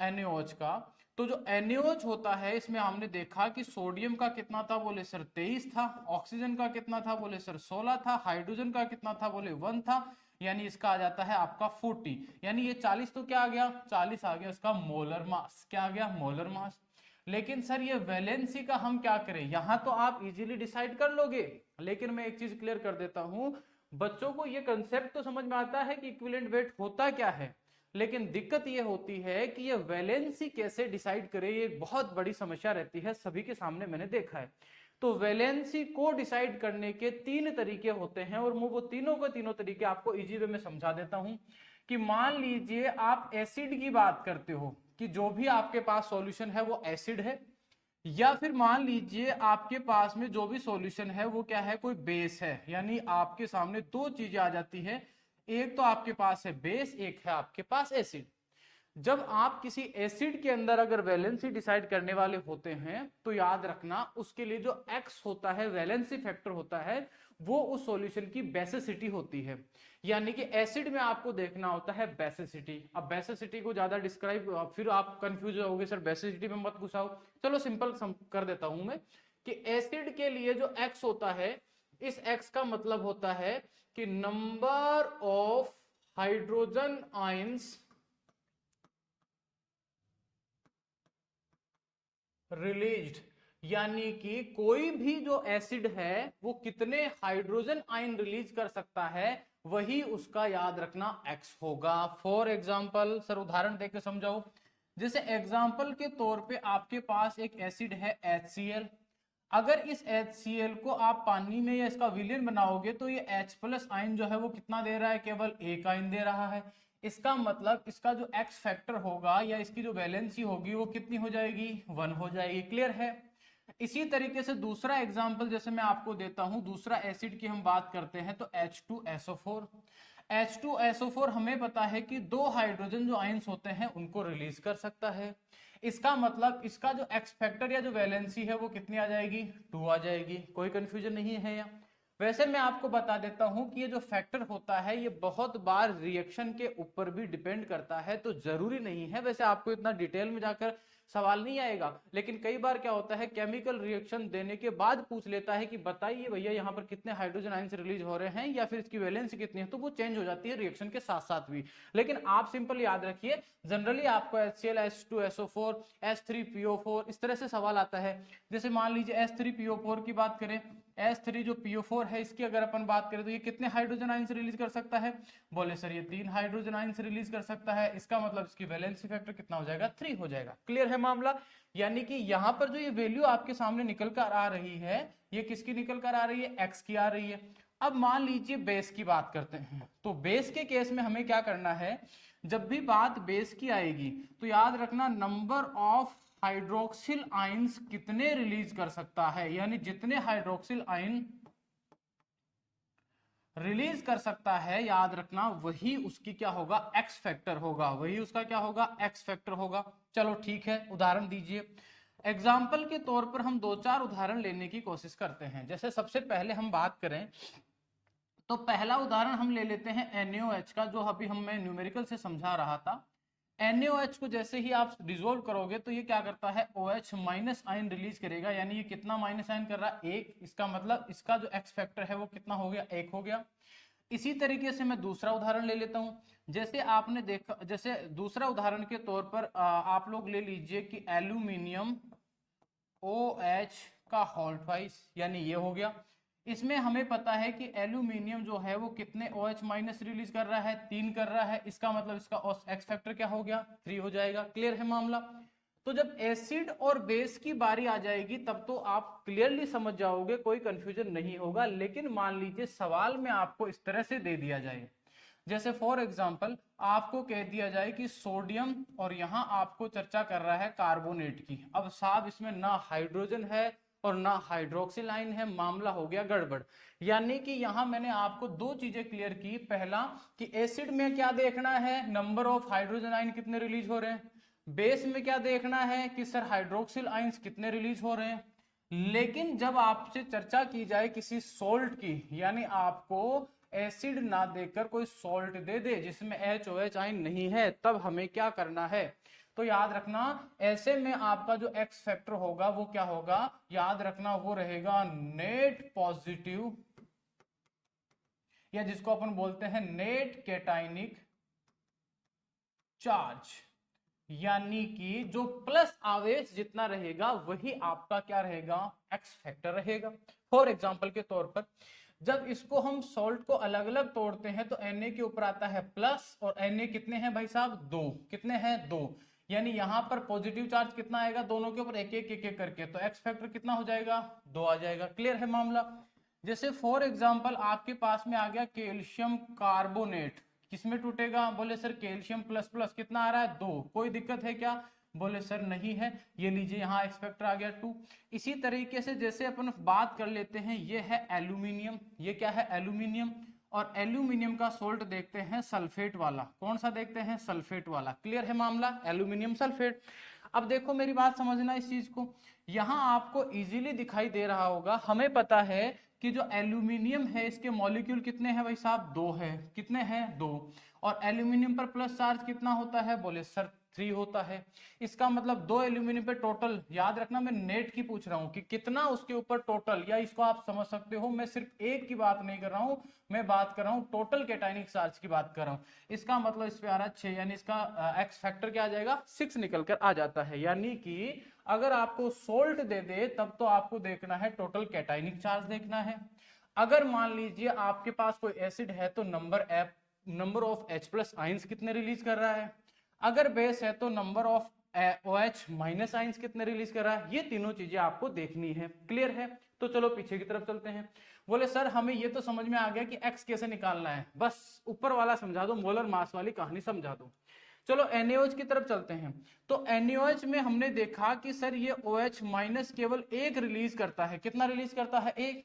NaOH का, तो जो NaOH होता है इसमें हमने देखा कि सोडियम का कितना था? बोले सर 23 था। ऑक्सीजन का कितना था? बोले सर 16 था। हाइड्रोजन का कितना था? बोले 1 था। यानी इसका आ जाता है आपका 40, यानी ये 40 तो क्या आ गया? 40 आ गया इसका मोलर मास। क्या आ गया? Molar mass. लेकिन सर ये वैलेंसी का हम क्या करें? यहां तो आप इजीली डिसाइड कर लोगे, लेकिन मैं एक चीज क्लियर कर देता हूं, बच्चों को ये कंसेप्ट तो समझ में आता है कि इक्विवेलेंट वेट होता क्या है, लेकिन दिक्कत ये होती है कि ये वैलेंसी कैसे डिसाइड करे, ये बहुत बड़ी समस्या रहती है, सभी के सामने मैंने देखा है। तो वैलेंसी को डिसाइड करने के 3 तरीके होते हैं, और मैं वो तीनों के तीनों तरीके आपको इजी वे में समझा देता हूं। कि मान लीजिए आप एसिड की बात करते हो कि जो भी आपके पास सॉल्यूशन है वो एसिड है, या फिर मान लीजिए आपके पास में जो भी सॉल्यूशन है वो क्या है? कोई बेस है। यानी आपके सामने दो चीजें आ जाती है, एक तो आपके पास है बेस, एक है आपके पास एसिड। जब आप किसी एसिड के अंदर अगर वैलेंसी डिसाइड करने वाले होते हैं तो याद रखना उसके लिए जो एक्स होता है, वैलेंसी फैक्टर होता है, वो उस सॉल्यूशन की बेसिसिटी होती है। यानी कि एसिड में आपको देखना होता है बेसिसिटी। अब बेसिसिटी को ज्यादा डिस्क्राइब, फिर आप कंफ्यूज होगे सर बेसिसिटी में मत घुसाओ, चलो सिंपल कर देता हूं मैं कि एसिड के लिए जो एक्स होता है, इस एक्स का मतलब होता है कि number of hydrogen ions released. यानी कि कोई भी जो एसिड है वो कितने हाइड्रोजन आयन रिलीज कर सकता है, वही उसका याद रखना एक्स होगा। फॉर एग्जाम्पल सर उदाहरण देकर समझाओ। जैसे एग्जाम्पल के तौर पे आपके पास एक एसिड है HCl। अगर इस HCl को आप पानी में या इसका विलयन बनाओगे तो ये H+ आयन जो है वो कितना दे रहा है? केवल एक आयन दे रहा है। इसका मतलब इसका जो एक्स फैक्टर होगा या इसकी जो वैलेंसी होगी वो कितनी हो जाएगी? 1 हो जाएगी। क्लियर है? इसी तरीके से दूसरा एग्जांपल जैसे मैं आपको देता हूं, दूसरा एसिड की हम बात करते हैं तो H2SO4। H2SO4 हमें पता है कि दो हाइड्रोजन जो आयंस होते हैं उनको रिलीज कर सकता है। इसका मतलब इसका जो एक्स फैक्टर या जो वैलेंसी है वो कितनी आ जाएगी? 2 आ जाएगी। कोई कंफ्यूजन नहीं है या? वैसे मैं आपको बता देता हूं कि ये जो फैक्टर होता है ये बहुत बार रिएक्शन के ऊपर भी डिपेंड करता है, तो जरूरी नहीं है। वैसे आपको इतना डिटेल में जाकर सवाल नहीं आएगा। लेकिन कई बार क्या होता है, केमिकल रिएक्शन देने के बाद पूछ लेता है कि बताइए भैया यहाँ पर कितने हाइड्रोजन आयंस रिलीज हो रहे हैं या फिर इसकी वैलेंसी कितनी है, तो वो चेंज हो जाती है रिएक्शन के साथ साथ भी। लेकिन आप सिंपल याद रखिए, जनरली आपको HCl H2SO4 H3PO4 इस तरह से सवाल आता है। जैसे मान लीजिए H3PO4 की बात करें, H3 जो PO4 है इसकी अगर अपन बात करें तो ये कितने हाइड्रोजन आयंस रिलीज कर सकता है, बोले सर ये 3 हाइड्रोजन आयंस रिलीज कर सकता है। इसका मतलब इसकी वैलेंसी फैक्टर कितना हो जाएगा, 3 हो जाएगा। क्लियर है मामला। यानी कि यहां पर जो ये वैल्यू आपके सामने निकल कर आ रही है, ये किसकी निकल कर आ रही है, एक्स की आ रही है। अब मान लीजिए बेस की बात करते हैं, तो बेस के केस में हमें क्या करना है, जब भी बात बेस की आएगी तो याद रखना नंबर ऑफ हाइड्रोक्सिल आयंस कितने रिलीज कर सकता है, यानी जितने हाइड्रोक्सिल आयन रिलीज कर सकता है, याद रखना वही उसकी क्या होगा, एक्स फैक्टर होगा, वही उसका क्या होगा, एक्स फैक्टर होगा। चलो ठीक है, उदाहरण दीजिए। एग्जाम्पल के तौर पर हम 2-4 उदाहरण लेने की कोशिश करते हैं। जैसे सबसे पहले हम बात करें तो पहला उदाहरण हम ले लेते हैं NaOH का, जो अभी मैं न्यूमेरिकल से समझा रहा था। NaOH को जैसे ही आप डिसोल्व करोगे तो ये क्या करता है, OH माइनस आयन रिलीज करेगा, यानी ये कितना माइनस आयन कर रहा है, 1। इसका मतलब इसका जो एक्स फैक्टर है वो कितना हो गया, 1 हो गया। इसी तरीके से मैं दूसरा उदाहरण ले लेता हूं। जैसे आपने देखा, जैसे दूसरा उदाहरण के तौर पर आप लोग ले लीजिए कि एल्यूमिनियम OH का होल ट्वाइस, यानी ये हो गया। इसमें हमें पता है कि एल्यूमिनियम जो है वो कितने OH माइनस रिलीज कर रहा है, 3 कर रहा है। इसका मतलब इसका एक्स फैक्टर क्या हो गया, 3 हो जाएगा। क्लियर है मामला। तो जब एसिड और बेस की बारी आ जाएगी तब तो आप क्लियरली समझ जाओगे, कोई कंफ्यूजन नहीं होगा। लेकिन मान लीजिए सवाल में आपको इस तरह से दे दिया जाए, जैसे फॉर एग्जांपल आपको कह दिया जाए कि सोडियम, और यहां आपको चर्चा कर रहा है कार्बोनेट की। अब साहब इसमें ना हाइड्रोजन है और ना हाइड्रोक्सिल आयन है, मामला हो गया गड़बड़। यानी कि यहां मैंने आपको दो चीजें क्लियर की। पहला कि एसिड में क्या देखना है, नंबर ऑफ हाइड्रोजन आयन कितने रिलीज हो रहे हैं। बेस में क्या देखना है कि सर हाइड्रोक्सिल आयंस कितने रिलीज हो रहे हैं। लेकिन जब आपसे चर्चा की जाए किसी सोल्ट की, यानी आपको एसिड ना देकर कोई सोल्ट दे दे जिसमें HOH आयन नहीं है, तब हमें क्या करना है। तो याद रखना ऐसे में आपका जो एक्स फैक्टर होगा वो क्या होगा, याद रखना वो रहेगा नेट पॉजिटिव, या जिसको अपन बोलते हैं नेट कैटाइनिक चार्ज। यानी कि जो प्लस आवेश जितना रहेगा वही आपका क्या रहेगा, एक्स फैक्टर रहेगा। फॉर एग्जांपल के तौर पर जब इसको हम सॉल्ट को अलग अलग तोड़ते हैं तो Na के ऊपर आता है प्लस, और Na कितने हैं भाई साहब, 2। कितने हैं, 2। यानी यहां पर पॉजिटिव चार्ज कितना आएगा, दोनों के ऊपर एक एक एक एक करके, तो एक्स फैक्टर कितना हो जाएगा, 2 आ जाएगा। क्लियर है मामला। जैसे फॉर एग्जांपल आपके पास में आ गया कैल्शियम कार्बोनेट, किसमें टूटेगा, बोले सर कैल्शियम प्लस प्लस, कितना आ रहा है, 2। कोई दिक्कत है क्या, बोले सर नहीं है। ये लीजिए यहाँ एक्स फैक्टर आ गया 2। इसी तरीके से जैसे अपन बात कर लेते हैं, ये है एल्यूमिनियम, ये क्या है एल्यूमिनियम, और एल्यूमिनियम का सोल्ट देखते हैं सल्फेट वाला। कौन सा देखते हैं, सल्फेट वाला। क्लियर है मामला, एल्यूमिनियम सल्फेट। अब देखो मेरी बात समझना इस चीज को, यहां आपको इजीली दिखाई दे रहा होगा, हमें पता है कि जो एल्यूमिनियम है इसके मॉलिक्यूल कितने हैं भाई साहब, 2 है। कितने हैं, 2। और एल्यूमिनियम पर प्लस चार्ज कितना होता है, बोले सर 3 होता है। इसका मतलब 2 एल्यूमिनियम पे टोटल, याद रखना मैं नेट की पूछ रहा हूं कि कितना उसके ऊपर टोटल, या इसको आप समझ सकते हो मैं सिर्फ एक की बात नहीं कर रहा हूं, मैं बात कर रहा हूं टोटल कैटाइनिक चार्ज की बात कर रहा हूं। इसका मतलब इस पे आ रहा है 6, यानी इसका एक्स फैक्टर क्या आ जाएगा, 6 निकल कर आ जाता है। यानी कि अगर आपको सोल्ट दे दे तब तो आपको देखना है टोटल कैटाइनिक चार्ज देखना है। अगर मान लीजिए आपके पास कोई एसिड है तो number of H plus ions कितने रिलीज कर रहा है। अगर बेस है तो number of OH minus ions कितने रिलीज कर रहा है। ये तीनों चीजें आपको देखनी है। क्लियर है। तो चलो पीछे की तरफ चलते हैं। बोले सर हमें ये तो समझ में आ गया कि एक्स कैसे निकालना है, बस ऊपर वाला समझा दो, मोलर मास वाली कहानी समझा दो। चलो NaOH की तरफ चलते हैं। तो NaOH में हमने देखा कि सर ये OH माइनस केवल 1 रिलीज करता है। कितना रिलीज करता है, 1।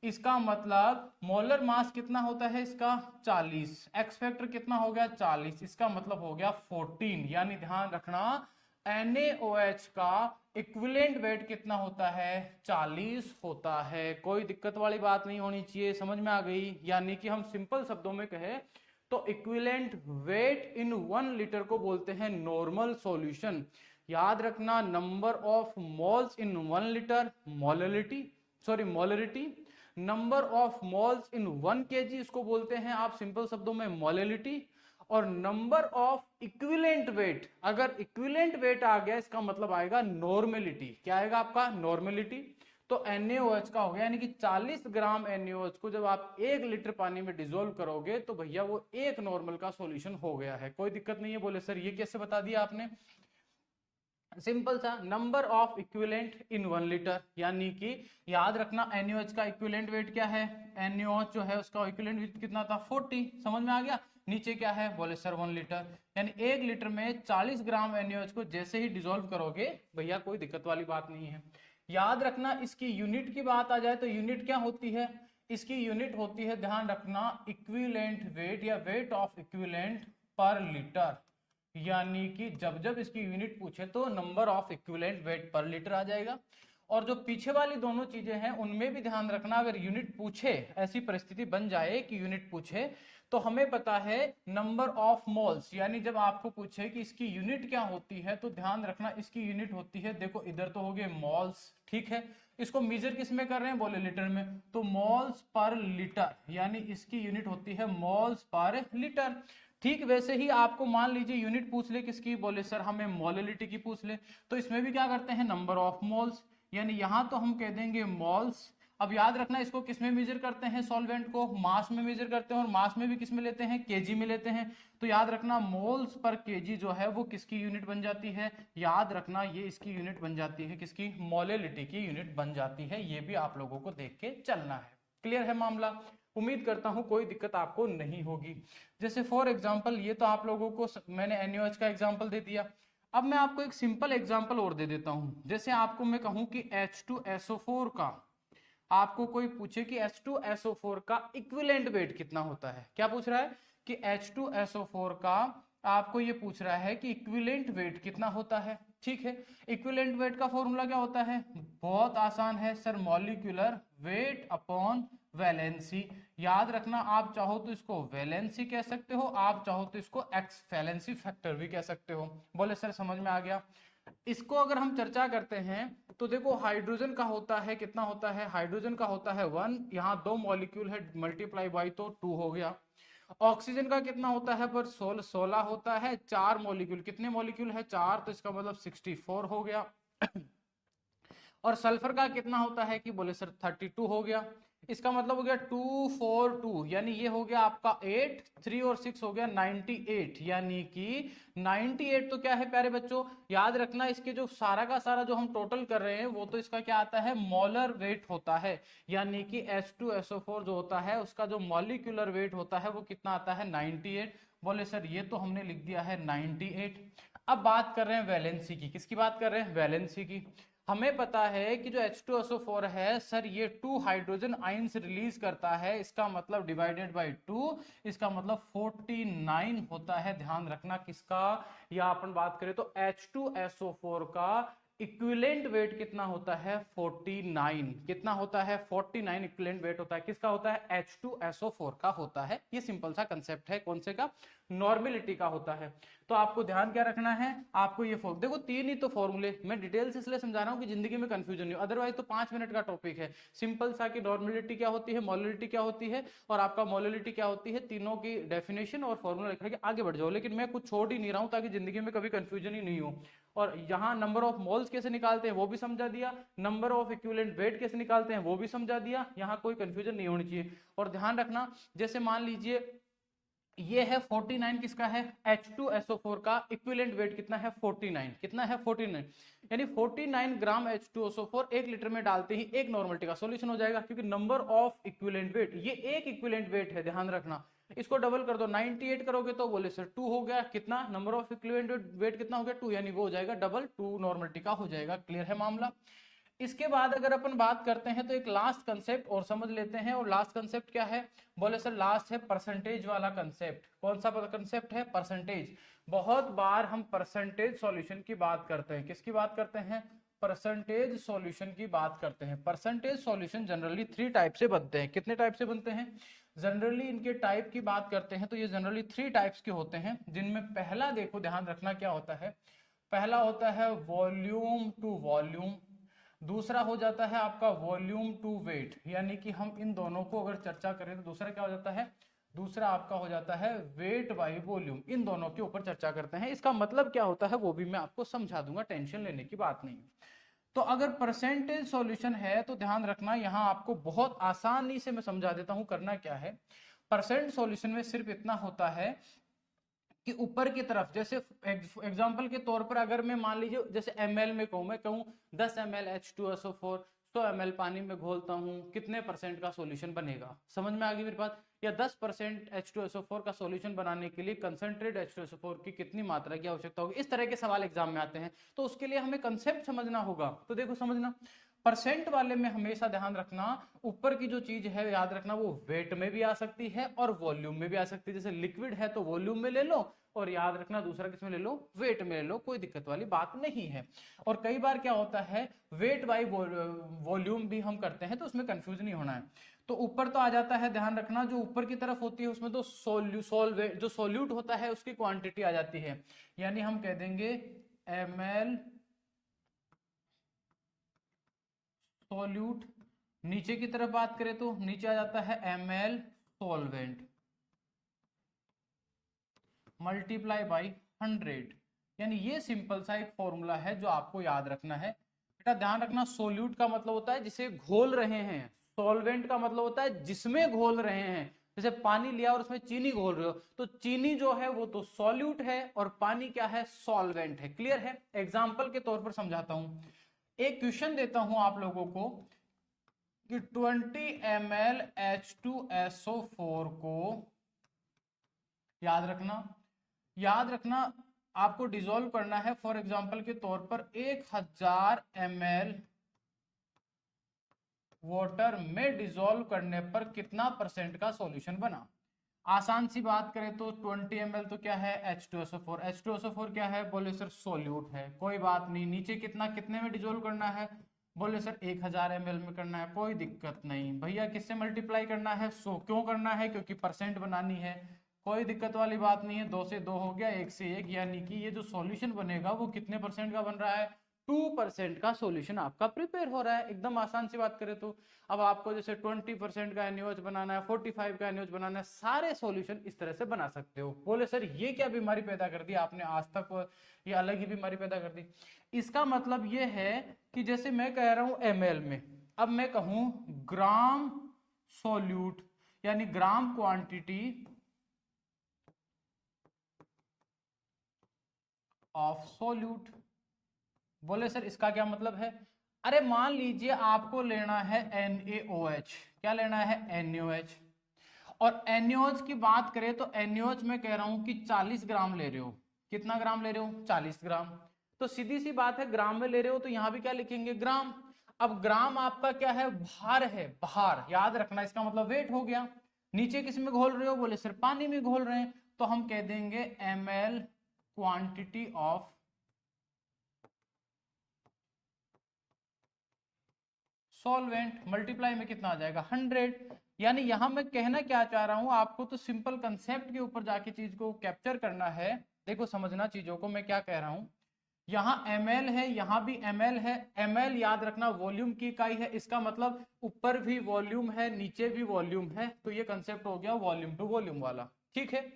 इसका मतलब मोलर मास कितना होता है इसका, 40। एक्स फैक्टर कितना हो गया, 40। इसका मतलब हो गया 14। यानी ध्यान रखना NaOH का इक्विवेलेंट वेट कितना होता है, 40 होता है। कोई दिक्कत वाली बात नहीं होनी चाहिए, समझ में आ गई। यानी कि हम सिंपल शब्दों में कहे तो इक्विवेलेंट वेट इन 1 लीटर को बोलते हैं नॉर्मल सॉल्यूशन। याद रखना number of moles in 1 litre molarity, number of moles in 1 KG इसको बोलते हैं आप सिंपल शब्दों में मोलरिटी, और नंबर ऑफ इक्विवेलेंट वेट, अगर इक्विवेलेंट वेट आ गया इसका मतलब आएगा नॉर्मेलिटी। क्या आएगा आपका? नॉर्मेलिटी। तो NaOH का हो गया, यानी कि 40 ग्राम NaOH को जब आप 1 लीटर पानी में डिसोल्व करोगे तो भैया वो एक नॉर्मल का सॉल्यूशन हो गया है। कोई दिक्कत नहीं है। बोले सर ये कैसे बता दिया आपने? सिंपल सा, number of equivalent in 1 litre, यानी कि याद रखना NaOH का इक्विवेलेंट वेट क्या है? NaOH जो है उसका इक्विवेलेंट वेट कितना था? 40। समझ में आ गया? नीचे क्या है? बोले सर 1 लीटर, यानी 1 लीटर में 40 ग्राम NaOH को जैसे ही डिसोल्व करोगे भैया कोई दिक्कत वाली बात नहीं है। याद रखना इसकी यूनिट की बात आ जाए तो यूनिट क्या होती है? इसकी यूनिट होती है, ध्यान रखना, इक्विवेलेंट वेट या वेट ऑफ इक्विवेलेंट पर लीटर, यानी कि जब जब इसकी यूनिट पूछे तो नंबर ऑफ इक्विवेलेंट वेट पर लीटर आ जाएगा। और जो पीछे वाली दोनों चीजें हैं उनमें भी ध्यान रखना, अगर यूनिट पूछे, ऐसी परिस्थिति बन जाए कि यूनिट पूछे, तो हमें पता है नंबर ऑफ मोल्स, यानी जब आपको पूछे कि इसकी यूनिट क्या होती है तो ध्यान रखना इसकी यूनिट होती है, देखो इधर तो हो गए मोल्स, ठीक है, इसको मेजर किस में कर रहे हैं? बोले लीटर में, तो मोल्स पर लीटर, यानी इसकी यूनिट होती है मोल्स पर लीटर। ठीक वैसे ही आपको मान लीजिए यूनिट पूछ ले किसकी? बोले सर हमें मोलरिटी की पूछ ले, तो इसमें भी क्या करते हैं? नंबर ऑफ मोल्स, यानी यहां तो हम कह देंगे मोल्स। अब याद रखना इसको किस में मेजर करते हैं? सॉल्वेंट को मास में मेजर करते हैं, और मास में भी किस में लेते हैं? केजी में लेते हैं। तो याद रखना मोल्स पर केजी जो है वो किसकी यूनिट बन जाती है? याद रखना ये इसकी यूनिट बन जाती है, किसकी? मोलरिटी की यूनिट बन जाती है। ये भी आप लोगों को देख के चलना है। क्लियर है मामला? उम्मीद करता हूं कोई दिक्कत आपको नहीं होगी। जैसे फॉर एग्जांपल ये तो आप लोगों को मैंने NaOH का एग्जांपल दे दिया। अब मैं आपको एक सिंपल एग्जांपल और दे देता हूं। जैसे आपको मैं कहूं कि H2SO4 का, आपको कोई पूछे कि H2SO4 का इक्विवेलेंट वेट कितना होता है। क्या पूछ रहा है? कि H2SO4 का आपको ये पूछ रहा है कि इक्विवेलेंट वेट कितना होता है। ठीक है, इक्विवेलेंट वेट का फॉर्मूला क्या होता है? बहुत आसान है sir, molecular weight upon valency. याद रखना, आप चाहो तो इसको वैलेंसी कह सकते हो, आप चाहो तो इसको वैलेंसी फैक्टर भी कह सकते हो। बोले सर समझ में आ गया। इसको अगर हम चर्चा करते हैं तो देखो हाइड्रोजन का होता है, कितना होता है? हाइड्रोजन का होता है 1, यहाँ 2 मॉलिक्यूल है, मल्टीप्लाई बाई तो 2 हो गया। ऑक्सीजन का कितना होता है? पर 16 होता है, 4 मॉलिक्यूल, कितने मॉलिक्यूल है? 4, तो इसका मतलब 64 हो गया। और सल्फर का कितना होता है? कि बोले सर 32 हो गया। इसका मतलब हो गया 242, यानी ये हो गया आपका 8, 3 और 6 हो गया 98, यानी कि 98 तो क्या है प्यारे बच्चों? याद रखना इसके जो सारा का सारा जो हम टोटल कर रहे हैं वो तो इसका क्या आता है? मोलर वेट होता है, यानी कि H2SO4 जो होता है उसका जो मॉलिक्यूलर वेट होता है वो कितना आता है? 98। बोले सर ये तो हमने लिख दिया है 98। अब बात कर रहे हैं वैलेंसी की। किसकी बात कर रहे हैं? वैलेंसी की। हमें पता है कि जो H2SO4 है सर ये 2 हाइड्रोजन आयंस रिलीज करता है, इसका मतलब डिवाइडेड बाय 2, इसका मतलब 49 होता है। ध्यान रखना किसका? या अपन बात करें तो H2SO4 का इक्विवेलेंट वेट कितना होता है? 49। कितना होता है? 49 इक्विवेलेंट वेट होता है। किसका होता है? H2SO4 का होता है। ये सिंपल सा कंसेप्ट है, कौन से का? नॉर्मेलिटी का होता है। तो आपको ध्यान क्या रखना है? आपको ये देखो 3 ही तो फॉर्मूले, मैं डिटेल से इसलिए समझा रहा हूं कि जिंदगी में कंफ्यूजन नहीं हो, अदरवाइज तो 5 मिनट का टॉपिक है। सिंपल सा कि नॉर्मेलिटी क्या होती है, मोलरिटी क्या होती है और आपका मोलरिटी क्या होती है, तीनों की डेफिनेशन और फॉर्मूला लिख के आगे बढ़ जाओ। लेकिन मैं कुछ छोड़ ही नहीं रहा हूं ताकि जिंदगी में कभी कंफ्यूजन ही नहीं हो। और यहाँ नंबर ऑफ मोल्स कैसे निकालते हैं वो भी समझा दिया, नंबर ऑफ इक्विवेलेंट वेट कैसे निकालते हैं वो भी समझा दिया। यहाँ कोई कंफ्यूजन नहीं होनी चाहिए। और ध्यान रखना, जैसे मान लीजिए ये है 49, किसका है? H2SO4 का इक्विवेलेंट वेट कितना है? 49। कितना है? 49, यानी 49 ग्राम H2SO4 1 लीटर में डालते ही एक नॉर्मलिटी का सॉल्यूशन हो जाएगा, क्योंकि नंबर ऑफ इक्विवेलेंट वेट, ये एक इक्विवेलेंट वेट है, ध्यान रखना। इसको डबल कर दो, 98 करोगे तो बोले सर 2 हो गया। कितना? नंबर ऑफ इक्विवेलेंट वेट कितना हो गया? 2, यानी वो हो जाएगा डबल, 2 नॉर्मलिटी का हो जाएगा। क्लियर है मामला? इसके बाद अगर अपन बात करते हैं तो एक लास्ट कंसेप्ट और समझ लेते हैं। और लास्ट कंसेप्ट क्या है? बोले सर लास्ट है परसेंटेज वाला कंसेप्ट। कौन सा कंसेप्ट है? परसेंटेज। बहुत बार हम परसेंटेज सॉल्यूशन की बात करते हैं। किसकी बात करते हैं? परसेंटेज सॉल्यूशन की बात करते हैं। परसेंटेज सॉल्यूशन जनरली 3 टाइप से बनते हैं। कितने टाइप से बनते हैं? जनरली इनके टाइप की बात करते हैं तो ये जनरली 3 टाइप्स के होते हैं, जिनमें पहला देखो ध्यान रखना क्या होता है, पहला होता है वॉल्यूम टू वॉल्यूम, दूसरा हो जाता है आपका वॉल्यूम टू वेट, यानी कि हम इन दोनों को अगर चर्चा करें तो दूसरा क्या हो जाता है, दूसरा आपका हो जाता है वेट बाई वॉल्यूम। इन दोनों के ऊपर चर्चा करते हैं। इसका मतलब क्या होता है वो भी मैं आपको समझा दूंगा, टेंशन लेने की बात नहीं। तो अगर परसेंटेज सॉल्यूशन है तो ध्यान रखना, यहां आपको बहुत आसानी से मैं समझा देता हूं करना क्या है। परसेंट सॉल्यूशन में सिर्फ इतना होता है कि ऊपर की तरफ, जैसे एग्जांपल के तौर पर अगर मैं मान लीजिए जैसे ml में कहूं, मैं कहूं 10 ml H2SO4 100 ml पानी में घोलता हूं, कितने परसेंट का सॉल्यूशन बनेगा? समझ में आ गई मेरी बात? या 10% H2SO4 का सॉल्यूशन बनाने के लिए कंसंट्रेट H2SO4 की कितनी मात्रा की आवश्यकता होगी? इस तरह के सवाल एग्जाम में आते हैं, तो उसके लिए हमें कंसेप्ट समझना होगा। तो देखो समझना, परसेंट वाले में हमेशा ध्यान रखना, ऊपर की जो चीज है याद रखना वो वेट में भी आ सकती है और वॉल्यूम में भी आ सकती है। जैसे लिक्विड है तो वॉल्यूम में ले लो, और याद रखना दूसरा किसमें ले लो, वेट में ले लो, कोई दिक्कत वाली बात नहीं है। और कई बार क्या होता है वेट बाई वॉल्यूम भी हम करते हैं, तो उसमें कंफ्यूज नहीं होना है। तो ऊपर तो आ जाता है, ध्यान रखना जो ऊपर की तरफ होती है उसमें तो जो सोल्यूट होता है उसकी क्वांटिटी आ जाती है, यानी हम कह देंगे ml सोल्यूट। नीचे की तरफ बात करें तो नीचे आ जाता है ml सॉल्वेंट मल्टीप्लाई बाई 100, यानी ये सिंपल सा एक फॉर्मूला है जो आपको याद रखना है। बेटा ध्यान रखना, सोल्यूट का मतलब होता है जिसे घोल रहे हैं, सॉल्वेंट का मतलब होता है जिसमें घोल रहे हैं। जैसे पानी लिया और उसमें चीनी घोल रहे हो, तो चीनी जो है वो तो सॉल्यूट है और पानी क्या है, सॉल्वेंट है। क्लियर है? एग्जाम्पल के तौर पर समझाता हूं, एक क्वेश्चन देता हूं आप लोगों को कि 20 ml H2SO4 को याद रखना, याद रखना आपको डिसॉल्व करना है। फॉर एग्जांपल के तौर पर 1000 ml वाटर में डिसॉल्व करने पर कितना परसेंट का सॉल्यूशन बना? आसान सी बात करें तो 20 ml तो क्या है, H2SO4। H2SO4 क्या है, बोले सर सोल्यूट है, कोई बात नहीं। नीचे कितना, कितने में डिसॉल्व करना है, बोले सर 1000 ml में करना है, कोई दिक्कत नहीं भैया। किससे मल्टीप्लाई करना है, सो क्यों करना है, क्योंकि परसेंट बनानी है, कोई दिक्कत वाली बात नहीं है। 2 से 2 हो गया, 1 से 1, यानी कि ये जो सॉल्यूशन बनेगा वो कितने परसेंट का बन रहा है, 2% का सॉल्यूशन आपका प्रिपेयर हो रहा है। एकदम आसान सी बात करें तो अब आपको जैसे 20% का NaOH बनाना है, 45 का NaOH बनाना है, सारे सॉल्यूशन इस तरह से बना सकते हो। बोले सर ये क्या बीमारी पैदा कर दी आपने आज तक, ये अलग ही बीमारी पैदा कर दी। इसका मतलब ये है कि जैसे मैं कह रहा हूं ml में, अब मैं कहूं ग्राम सॉल्यूट, यानी ग्राम क्वांटिटी ऑफ सॉल्यूट। बोले सर इसका क्या मतलब है? अरे मान लीजिए आपको लेना है NaOH, क्या लेना है, NaOH। और NaOH की बात करें तो NaOH में कह रहा हूं कि 40 ग्राम ले रहे हो। कितना ग्राम ले रहे हो, 40 ग्राम। तो सीधी सी बात है, ग्राम में ले रहे हो तो यहां भी क्या लिखेंगे, ग्राम। अब ग्राम आपका क्या है, भार है, भार, याद रखना इसका मतलब वेट हो गया। नीचे किस में घोल रहे हो, बोले सर पानी में घोल रहे हैं, तो हम कह देंगे ml quantity of solvent, multiply में कितना आ जाएगा, 100। यानी यहां मैं कहना क्या चाह रहा हूं आपको, तो सिंपल कंसेप्ट के ऊपर जाके चीज को कैप्चर करना है। देखो समझना चीजों को, मैं क्या कह रहा हूं, यहाँ ml है, यहाँ भी ml है। ml याद रखना वॉल्यूम की इकाई है, इसका मतलब ऊपर भी वॉल्यूम है नीचे भी वॉल्यूम है, तो ये कंसेप्ट हो गया वॉल्यूम टू वॉल्यूम वाला। ठीक है,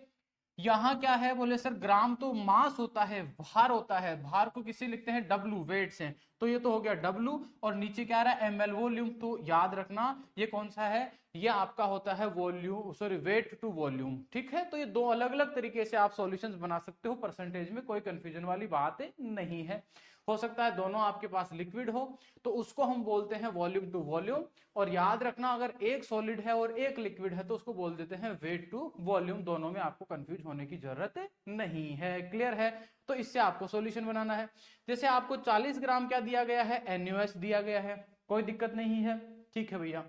यहाँ क्या है, बोले सर ग्राम तो मास होता है, भार होता है, भार को किसी लिखते हैं W, वेट से, तो ये तो हो गया W, और नीचे क्या आ रहा है, ml वॉल्यूम। तो याद रखना ये कौन सा है, ये आपका होता है volume, sorry weight to volume. ठीक है, तो ये दो अलग अलग तरीके से आप सॉल्यूशंस बना सकते हो परसेंटेज में, कोई कंफ्यूजन वाली बात नहीं है। हो सकता है दोनों आपके पास लिक्विड हो, तो उसको हम बोलते हैं वॉल्यूम टू वॉल्यूम। और याद रखना अगर एक सॉलिड है और एक लिक्विड है तो उसको बोल देते हैं वेट टू वॉल्यूम। दोनों में आपको कंफ्यूज होने की जरूरत नहीं है। क्लियर है? तो इससे आपको सॉल्यूशन बनाना है। जैसे आपको 40 ग्राम क्या दिया गया है, NaOH दिया गया है, कोई दिक्कत नहीं है। ठीक है भैया,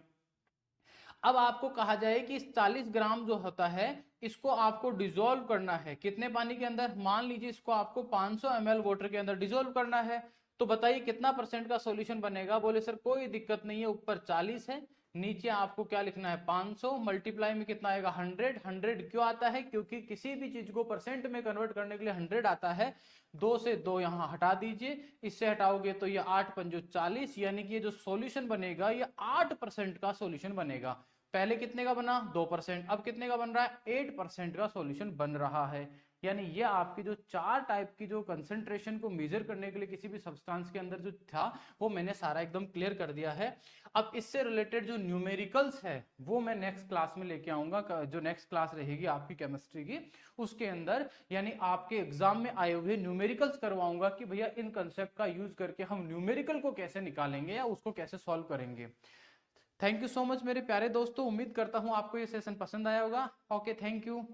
अब आपको कहा जाए कि इस 40 ग्राम जो होता है इसको आपको डिसॉल्व करना है कितने पानी के अंदर, मान लीजिए इसको आपको 500 ml वाटर के अंदर डिसॉल्व करना है, तो बताइए कितना परसेंट का सॉल्यूशन बनेगा। बोले सर कोई दिक्कत नहीं है, ऊपर 40 है नीचे आपको क्या लिखना है 500, मल्टीप्लाई में कितना आएगा 100। 100 क्यों आता है? क्योंकि किसी भी चीज को परसेंट में कन्वर्ट करने के लिए 100 आता है। 2 से 2 यहां हटा दीजिए, इससे हटाओगे तो ये 8 पंजो 40, यानी कि ये जो सॉल्यूशन बनेगा ये 8% का सॉल्यूशन बनेगा। पहले कितने का बना 2%, अब कितने का बन रहा है 8% का सॉल्यूशन बन रहा है। यानी ये आपकी जो 4 टाइप की जो कंसंट्रेशन को मेजर करने के लिए किसी भी सब्सटेंस के अंदर जो था वो मैंने सारा एकदम क्लियर कर दिया है। अब इससे रिलेटेड जो न्यूमेरिकल्स है वो मैं नेक्स्ट क्लास में लेके आऊंगा, जो नेक्स्ट क्लास रहेगी आपकी केमिस्ट्री की उसके अंदर, यानी आपके एग्जाम में आए हुए न्यूमेरिकल्स करवाऊंगा कि भैया इन कंसेप्ट का यूज करके हम न्यूमेरिकल को कैसे निकालेंगे या उसको कैसे सॉल्व करेंगे। थैंक यू सो मच मेरे प्यारे दोस्तों, उम्मीद करता हूं आपको ये सेशन पसंद आया होगा। Okay, thank you.